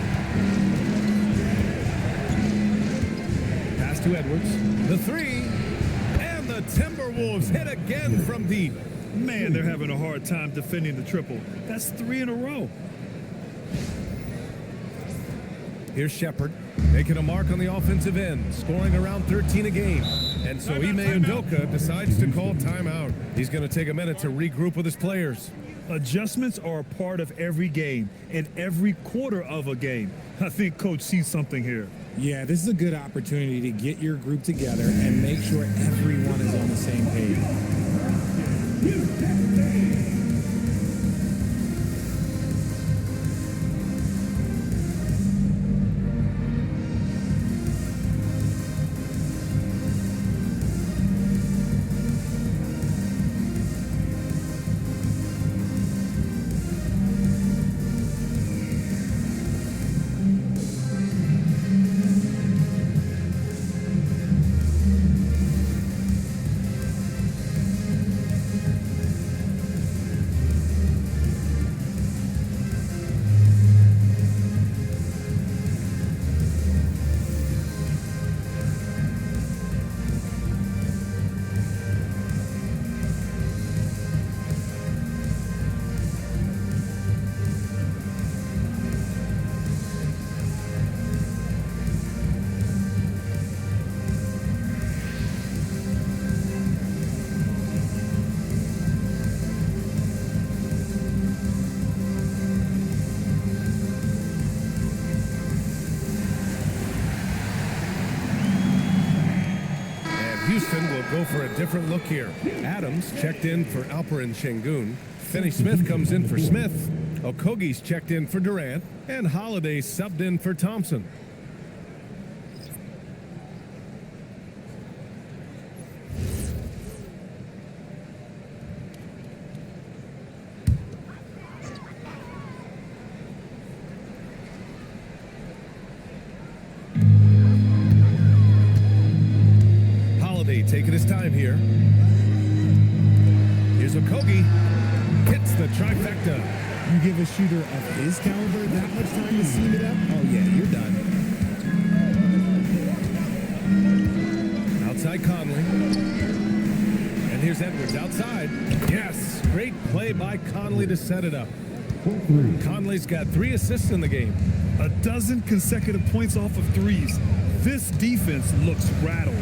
Pass to Edwards. The 3. And the Timberwolves Timberwolves hit again from deep. Man, they're having a hard time defending the triple. That's 3 in a row. Here's Shepard making a mark on the offensive end, scoring around 13 a game. And so Ime Udoka decides to call timeout. He's going to take a minute to regroup with his players. Adjustments are a part of every game and every quarter of a game. I think Coach sees something here. Yeah, this is a good opportunity to get your group together and make sure everyone is on the same page. Houston will go for a different look here. Adams checked in for Alperen Şengün. Finney-Smith comes in for Smith. Okogie's checked in for Durant. And Holiday subbed in for Thompson. Taking his time here. Here's Okogie. Hits the trifecta. You give a shooter of his caliber that much time to seam it up? Oh, yeah, you're done. Outside Conley. And here's Edwards outside. Yes, great play by Conley to set it up. Conley's got 3 assists in the game. 12 consecutive points off of threes. This defense looks rattled.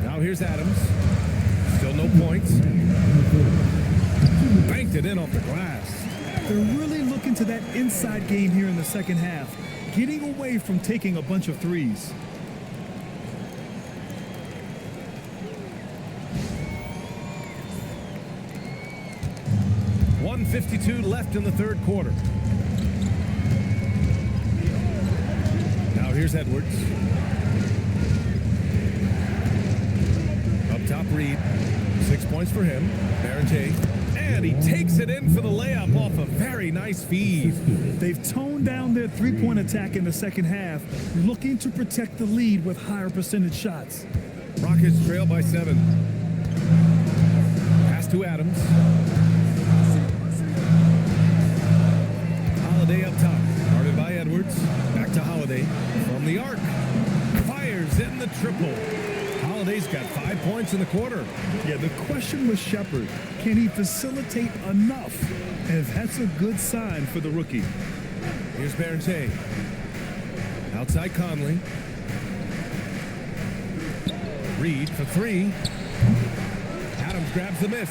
Now here's Adams. Still no points. Banked it in off the glass. They're really looking to that inside game here in the second half, getting away from taking a bunch of threes. .152 left in the third quarter. Now here's Edwards. Top Reed, 6 points for him. Barrett, and he takes it in for the layup off a very nice feed. They've toned down their three-point attack in the second half, looking to protect the lead with higher percentage shots. Rockets trail by 7. Pass to Adams. Holiday up top, guarded by Edwards. Back to Holiday from the arc. Fires in the triple. Holiday's got 5 points in the quarter. Yeah, the question was Shepard. Can he facilitate enough? And that's a good sign for the rookie. Here's Barrett. Outside Conley. Reed for 3. Adams grabs the miss.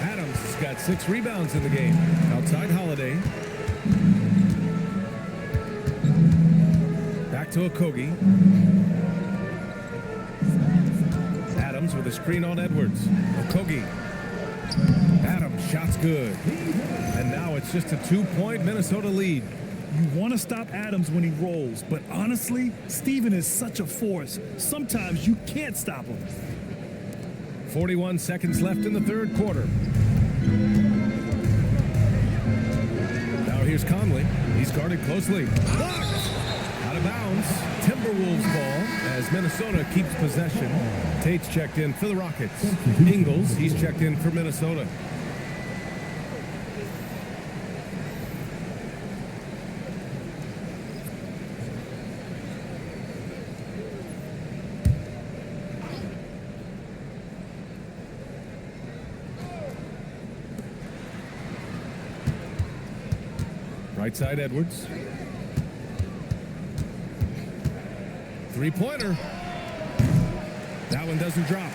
Adams has got 6 rebounds in the game. Outside Holiday. Back to Okogie. Adams with a screen on Edwards. Okogie. Adams, shot's good. And now it's just a 2-point Minnesota lead. You want to stop Adams when he rolls, but honestly, Steven is such a force. Sometimes you can't stop him. 41 seconds left in the third quarter. Now here's Conley. He's guarded closely. Blocked! Out of bounds. Timberwolves ball as Minnesota keeps possession. Tate's checked in for the Rockets. Ingles, he's checked in for Minnesota. Right side, Edwards. Three-pointer. That one doesn't drop.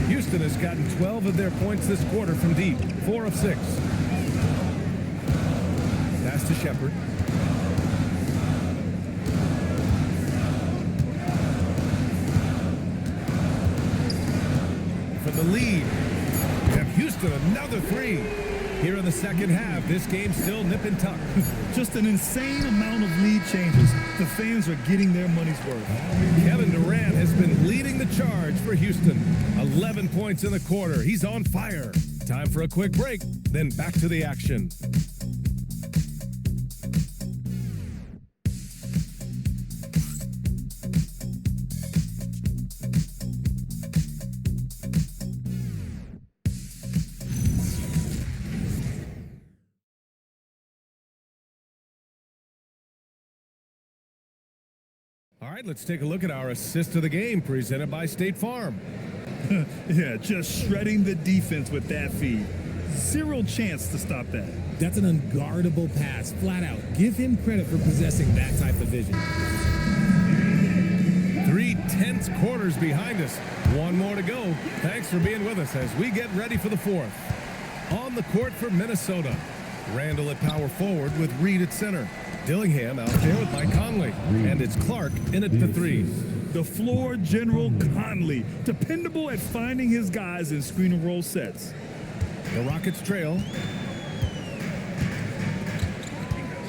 Houston has gotten 12 of their points this quarter from deep. 4 of 6. Pass to Shepard. For the lead. We have Houston another 3. Here in the second half, this game's still nip and tuck. Just an insane amount of lead changes. The fans are getting their money's worth. Kevin Durant has been leading the charge for Houston. 11 points in the quarter. He's on fire. Time for a quick break, then back to the action. All right, let's take a look at our assist of the game presented by State Farm. Yeah, just shredding the defense with that feed. Zero chance to stop that. That's an unguardable pass, flat out. Give him credit for possessing that type of vision. 3 tense quarters behind us. One more to go. Thanks for being with us as we get ready for the fourth. On the court for Minnesota. Randall at power forward with Reed at center. Dillingham out there with Mike Conley. And it's Clark in at the 3. The floor general Conley, dependable at finding his guys in screen and roll sets. The Rockets trail.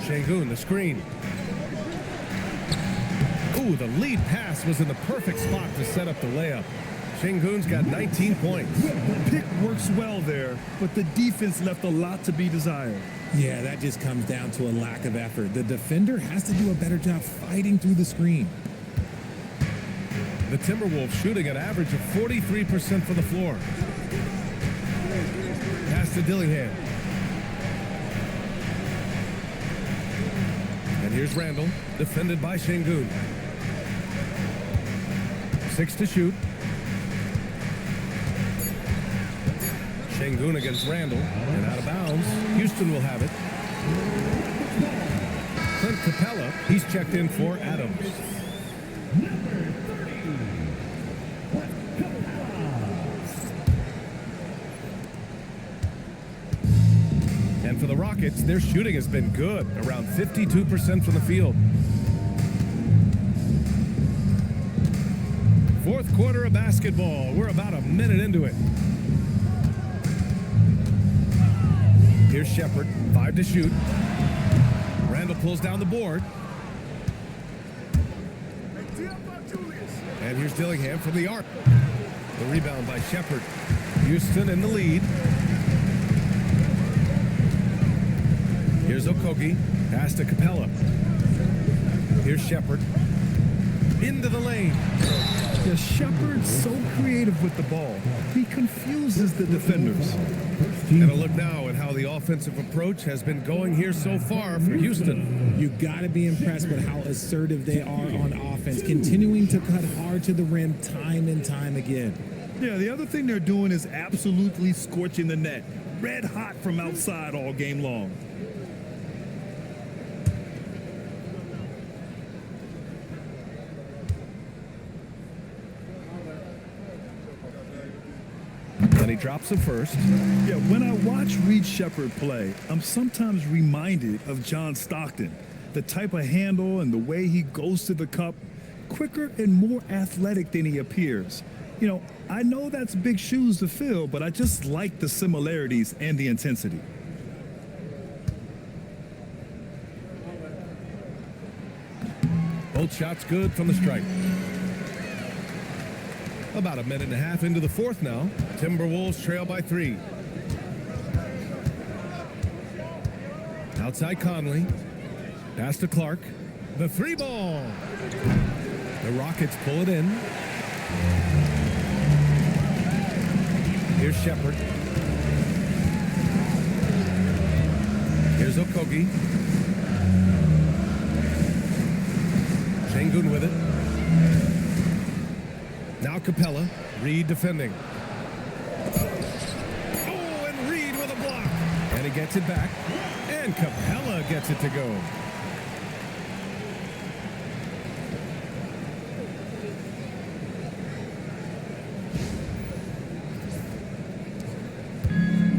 Şengün, the screen. Ooh, the lead pass was in the perfect spot to set up the layup. Şengün's got 19 points. The pick works well there, but the defense left a lot to be desired. Yeah, that just comes down to a lack of effort. The defender has to do a better job fighting through the screen. The Timberwolves shooting an average of 43% for the floor. Pass to Dillingham. And here's Randall, defended by Şengün. 6 to shoot. Şengün against Randall, and out of bounds. Houston will have it. Clint Capella, he's checked in for Adams. And for the Rockets, their shooting has been good, around 52% from the field. Fourth quarter of basketball. We're about a minute into it. Here's Shepard, 5 to shoot. Randall pulls down the board. And here's Dillingham from the arc. The rebound by Shepard. Houston in the lead. Here's Okogie. Pass to Capella. Here's Shepard. Into the lane. Yeah, Shepard's so creative with the ball. He confuses the defenders. And a look now at how the offensive approach has been going here so far for Houston. You got to be impressed with how assertive they are on offense, continuing to cut hard to the rim time and time again. Yeah, the other thing they're doing is absolutely scorching the net. Red hot from outside all game long. And he drops it first. Yeah, when I watch Reed Shepard play, I'm sometimes reminded of John Stockton. The type of handle and the way he goes to the cup, quicker and more athletic than he appears. You know, I know that's big shoes to fill, but I just like the similarities and the intensity. Both shots good from the stripe. About a minute and a half into the fourth now. Timberwolves trail by 3. Outside Conley. Pass to Clark. The 3-ball. The Rockets pull it in. Here's Shepard. Here's Okogie. Şengün with it. Now Capella, Reed defending. Oh, and Reed with a block. And he gets it back, and Capella gets it to go.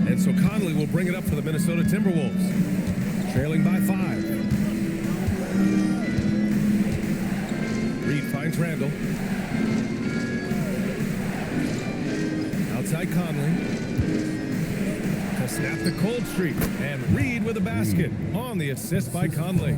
And so Conley will bring it up for the Minnesota Timberwolves, trailing by 5. Reed finds Randall. Outside Conley. To snap the cold streak. And Reed with a basket on the assist by Conley.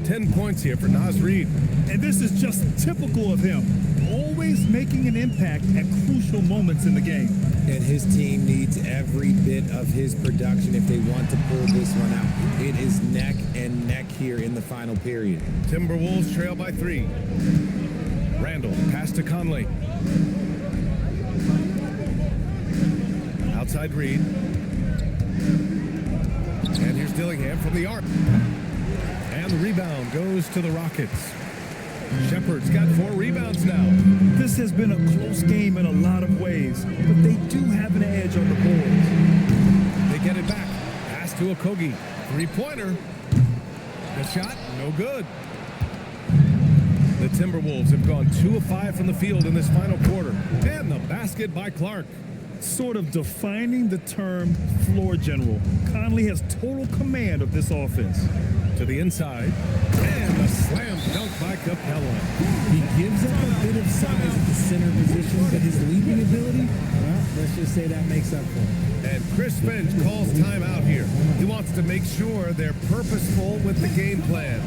10 points here for Naz Reed. And this is just typical of him. Always making an impact at crucial moments in the game. And his team needs every bit of his production if they want to pull this one out. It is neck and neck here in the final period. Timberwolves trail by 3. Randall, pass to Conley. Outside Reed. And here's Dillingham from the arc. And the rebound goes to the Rockets. Shepard's got 4 rebounds now. This has been a close game in a lot of ways, but they do have an edge on the boards. They get it back. Pass to Okogie. 3-pointer. The shot, no good. The Timberwolves have gone 2 of 5 from the field in this final quarter. And the basket by Clark. Sort of defining the term floor general. Conley has total command of this offense. To the inside. And a slam dunk by Capella. He gives up a bit of size at the center position, but his leaping ability, well, let's just say that makes up for it. And Chris Finch calls timeout here. He wants to make sure they're purposeful with the game plan.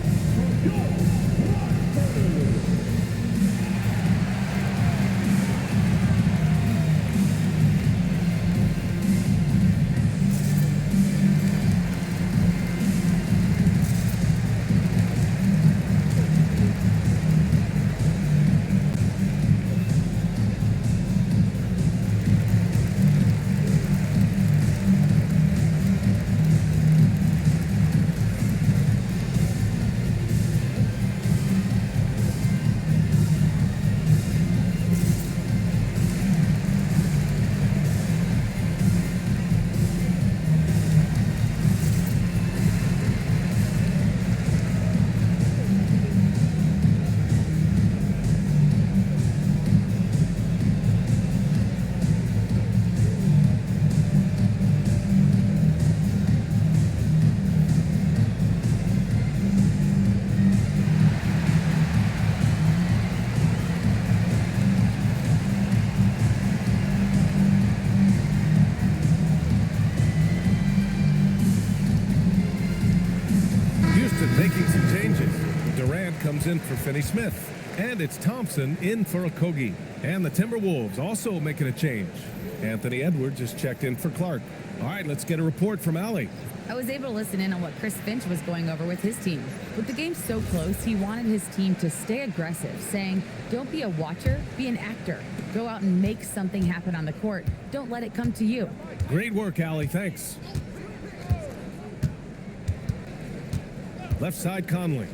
Making some changes. Durant comes in for Finney Smith. And it's Thompson in for Okogie. And the Timberwolves also making a change. Anthony Edwards just checked in for Clark. All right, let's get a report from Allie. I was able to listen in on what Chris Finch was going over with his team. With the game so close, he wanted his team to stay aggressive, saying, don't be a watcher, be an actor. Go out and make something happen on the court. Don't let it come to you. Great work, Allie. Thanks. Left side, Conley.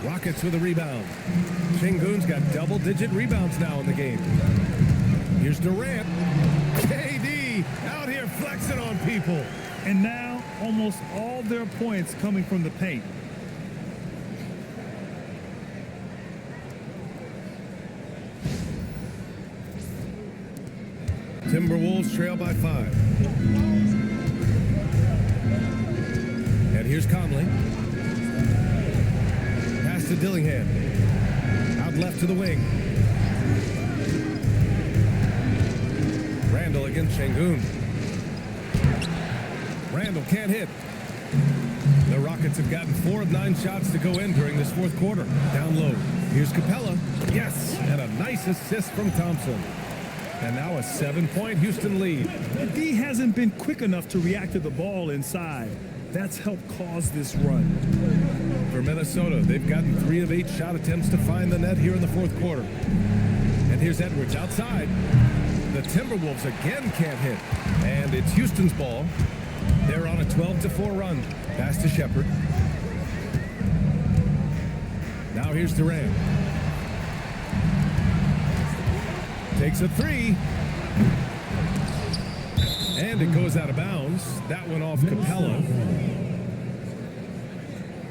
Rockets with a rebound. Şengün's got double-digit rebounds now in the game. Here's Durant. KD out here flexing on people. And now, almost all their points coming from the paint. Timberwolves trail by 5. And here's Conley. Pass to Dillingham. Out left to the wing. Randall against Şengün. Randall can't hit. The Rockets have gotten 4 of 9 shots to go in during this fourth quarter. Down low. Here's Capella. Yes, and a nice assist from Thompson. And now a 7-point Houston lead. D hasn't been quick enough to react to the ball inside. That's helped cause this run. For Minnesota, they've gotten 3 of 8 shot attempts to find the net here in the fourth quarter. And here's Edwards outside. The Timberwolves again can't hit. And it's Houston's ball. They're on a 12-4 run. Pass to Shepard. Now here's Durant. Takes a three. And it goes out of bounds. That one off Capella.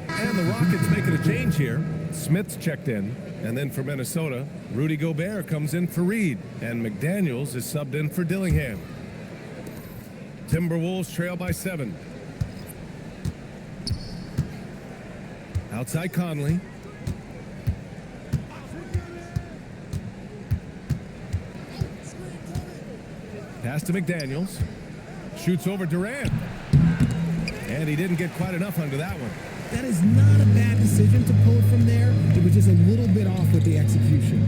And the Rockets making a change here. Smith's checked in. And then for Minnesota, Rudy Gobert comes in for Reed. And McDaniels is subbed in for Dillingham. Timberwolves trail by 7. Outside Conley. Pass to McDaniels. Shoots over Durant. And he didn't get quite enough under that one. That is not a bad decision to pull it from there. It was just a little bit off with the execution.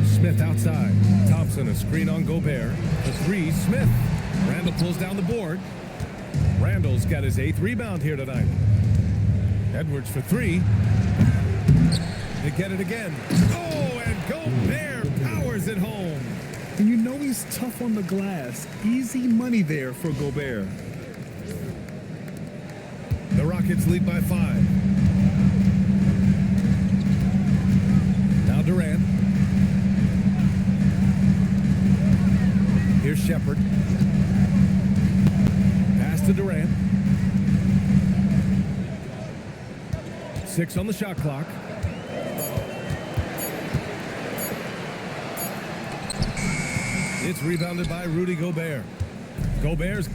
Smith outside. Thompson, a screen on Gobert. The three, Smith. Randall pulls down the board. Randall's got his 8th rebound here tonight. Edwards for 3. They get it again. Oh, and Gobert powers it home. And you know he's tough on the glass. Easy money there for Gobert. The Rockets lead by 5. Now Durant. Here's Shepard. Pass to Durant. 6 on the shot clock. It's rebounded by Rudy Gobert. Gobert's,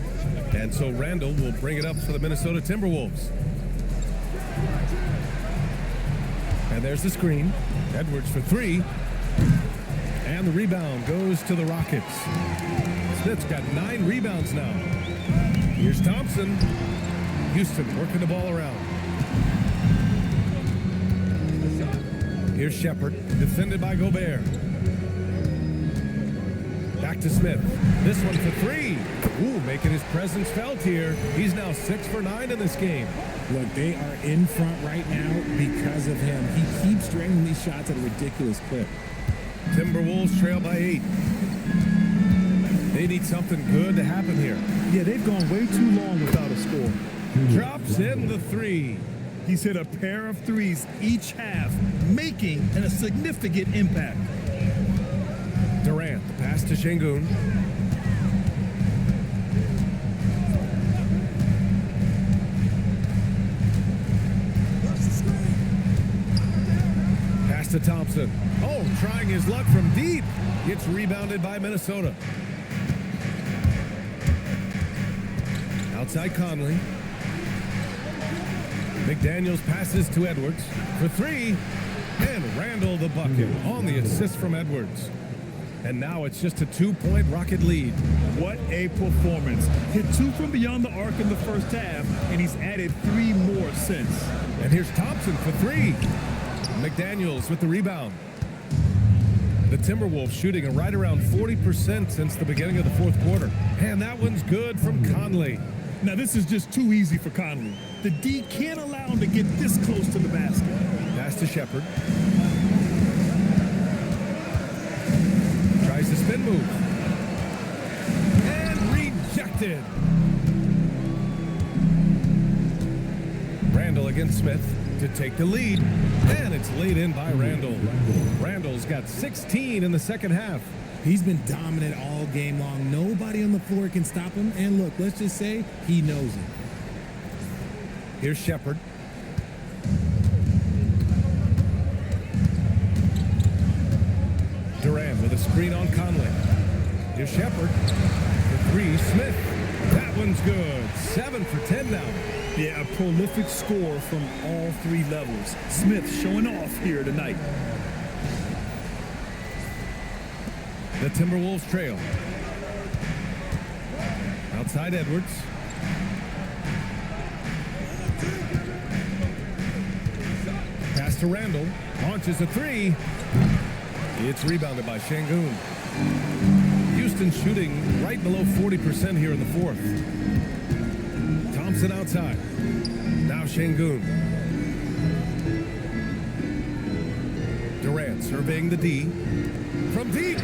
and so Randall will bring it up for the Minnesota Timberwolves. And there's the screen. Edwards for 3. And the rebound goes to the Rockets. Smith's got 9 rebounds now. Here's Thompson. Houston working the ball around. Here's Shepard, defended by Gobert. Back to Smith. This one for 3. Ooh, making his presence felt here. He's now 6 for 9 in this game. Look, they are in front right now because of him. He keeps draining these shots at a ridiculous clip. Timberwolves trail by 8. They need something good to happen here. Yeah, they've gone way too long without a score. Drops in the 3. He's hit a pair of threes each half, making a significant impact. Durant, the pass to Şengün. Pass to Thompson. Oh, trying his luck from deep. Gets rebounded by Minnesota. Outside Conley. McDaniels passes to Edwards for 3. And Randall the bucket on the assist from Edwards. And now it's just a 2-point Rocket lead. What a performance. Hit 2 from beyond the arc in the first half, and he's added 3 more since. And here's Thompson for 3. McDaniels with the rebound. The Timberwolves shooting right around 40% since the beginning of the 4th quarter. And that one's good from Conley. Now this is just too easy for Conley. The D can't allow him to get this close to the basket. Pass to Shepard. Tries the spin move. And rejected. Randall against Smith to take the lead. And it's laid in by Randall. Randall's got 16 in the second half. He's been dominant all game long. Nobody on the floor can stop him. And look, let's just say he knows it. Here's Shepard. Durant with a screen on Conley. Here's Shepard. For 3, Smith. That one's good. 7 for 10 now. Yeah, a prolific score from all 3 levels. Smith showing off here tonight. The Timberwolves trail. Outside Edwards. Pass to Randall. Launches a 3. It's rebounded by Şengün. Houston shooting right below 40% here in the 4th. Thompson outside. Now Şengün. Durant surveying the D. From deep.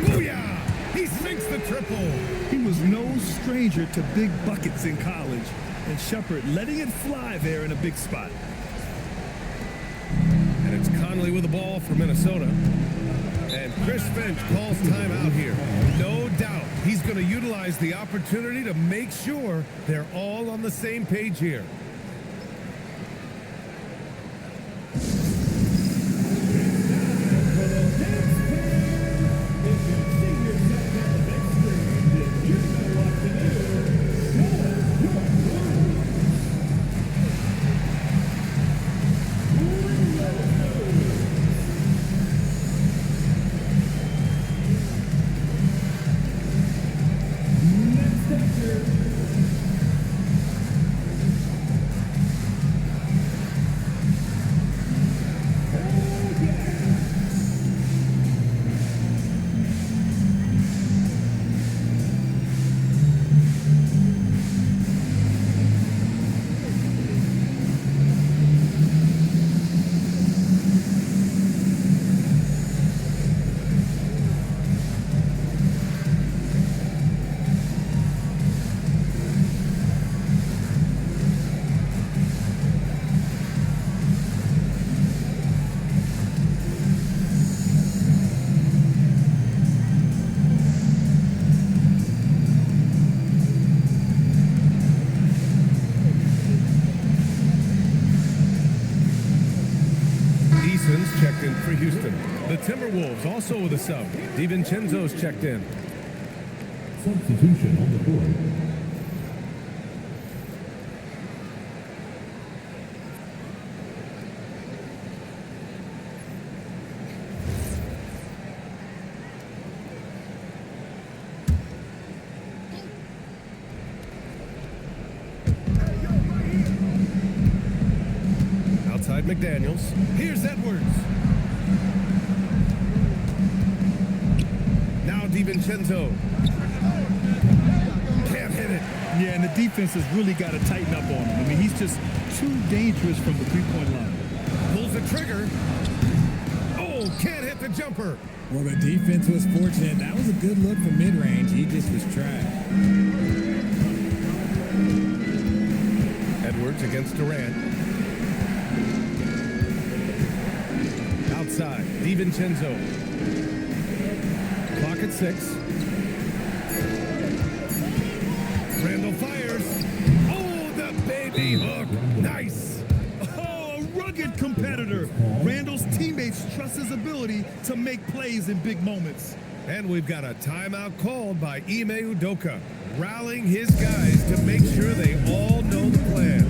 Booyah! He sinks the triple. He was no stranger to big buckets in college. And Shepard letting it fly there in a big spot. And it's Conley Conley with the ball for Minnesota. And Chris Finch calls timeout here. No doubt he's going to utilize the opportunity to make sure they're all on the same page here. Checked in for Houston. The Timberwolves also with a sub. DiVincenzo's checked in. Substitution on the board. Outside McDaniels. Here's Edwards. Now DiVincenzo. Can't hit it. Yeah, and the defense has really got to tighten up on him. I mean, he's just too dangerous from the three-point line. Pulls the trigger. Oh, can't hit the jumper. Well, the defense was fortunate. That was a good look from mid-range. He just was trash. Edwards against Durant. Outside, DiVincenzo. Clock at 6. Randall fires. Oh, the baby hook. Nice. Oh, a rugged competitor. Randall's teammates trust his ability to make plays in big moments. And we've got a timeout called by Ime Udoka, rallying his guys to make sure they all know the plan.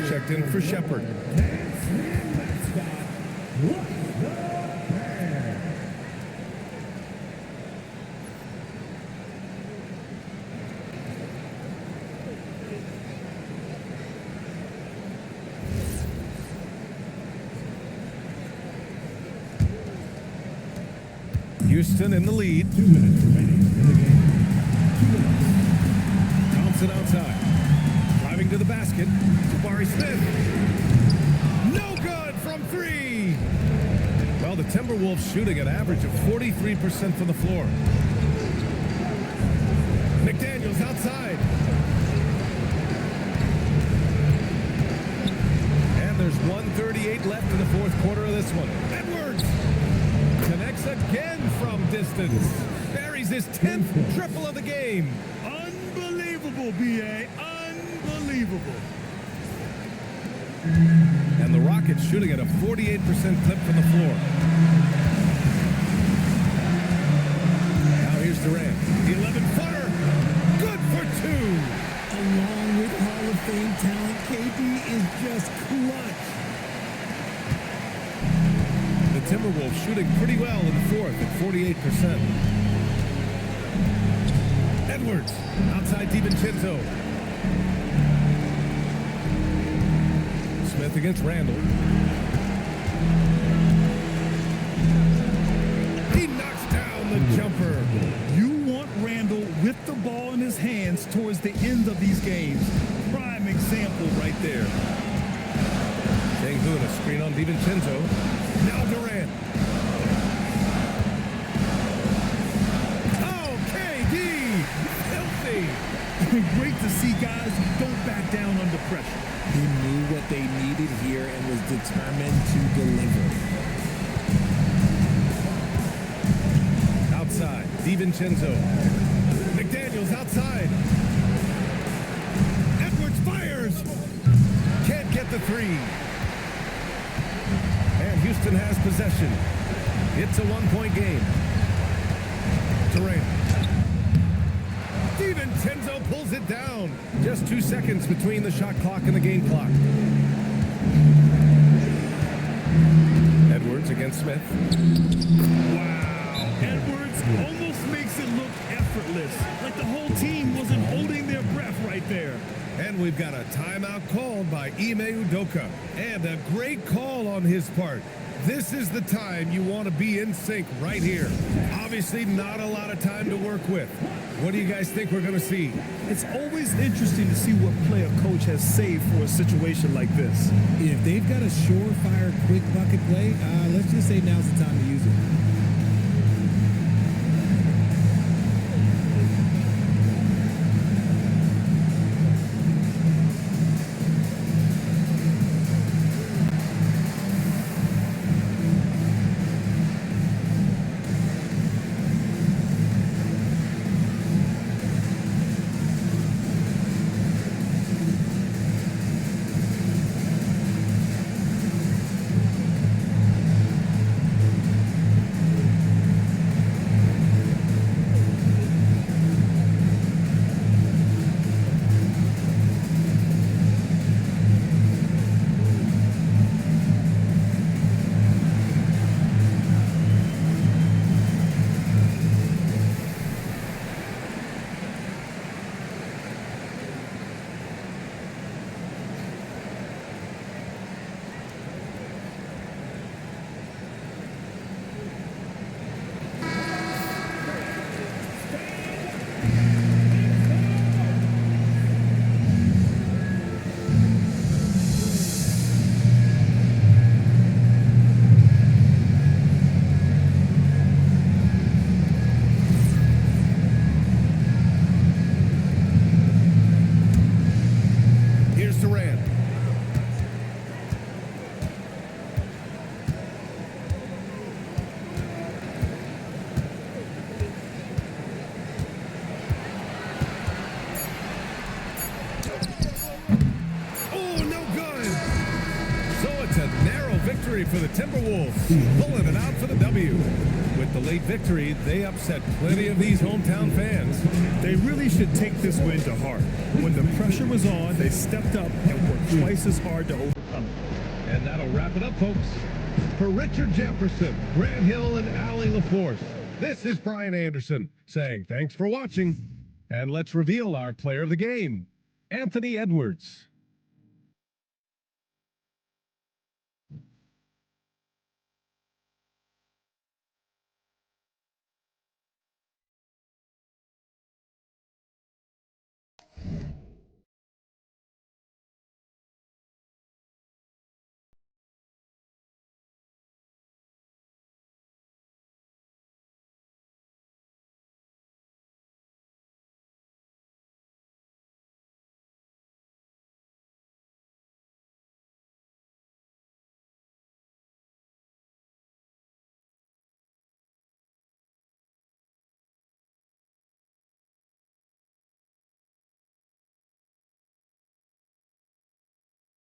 Checked in for Shepard. Houston in the lead. 2 minutes remaining in the game. Thompson outside. Driving to the basket. Jabari Smith. No good from 3. Well, the Timberwolves shooting an average of 43% from the floor. McDaniels outside. And there's 1:38 left in the fourth quarter of this one. Edwards connects Strikes again from distance. Buries his 10th triple of the game. Unbelievable, B.A. Unbelievable. And the Rockets shooting at a 48% clip from the floor. Now here's Durant. The 11-footer. Good for two. Along with Hall of Fame talent, KD is just clutch. The Timberwolves shooting pretty well in the fourth at 48%. Edwards outside DiVincenzo. Smith against Randall. He knocks down the jumper. You want Randall with the ball in his hands towards the end of these games. Prime example right there. Sengun, a screen on DiVincenzo. Now Durant. Oh, KD! Filthy! Great to see guys who don't back down under pressure. He knew what they needed here and was determined to deliver. Outside, DiVincenzo. McDaniels outside. Edwards fires! Can't get the three. And Houston has possession. It's a one-point game. Durant. DiVincenzo pulls it down. Just 2 seconds between the shot clock and the game clock. Edwards against Smith. Wow. Edwards almost makes it look effortless. Like the whole team wasn't holding their breath right there. And we've got a timeout called by Ime Udoka. And a great call on his part. This is the time you want to be in sync right here. Obviously, not a lot of time to work with. What do you guys think we're going to see? It's always interesting to see what play a coach has saved for a situation like this. If they've got a surefire, quick bucket play, let's just say now's the time to use it. victory for the Timberwolves, pulling it out for the W. With the late victory, they upset plenty of these hometown fans. They really should take this win to heart. When the pressure was on, they stepped up and worked twice as hard to overcome it. And that'll wrap it up, folks. For Richard Jefferson, Grant Hill, and Allie LaForce, this is Brian Anderson saying thanks for watching. And let's reveal our player of the game, Anthony Edwards.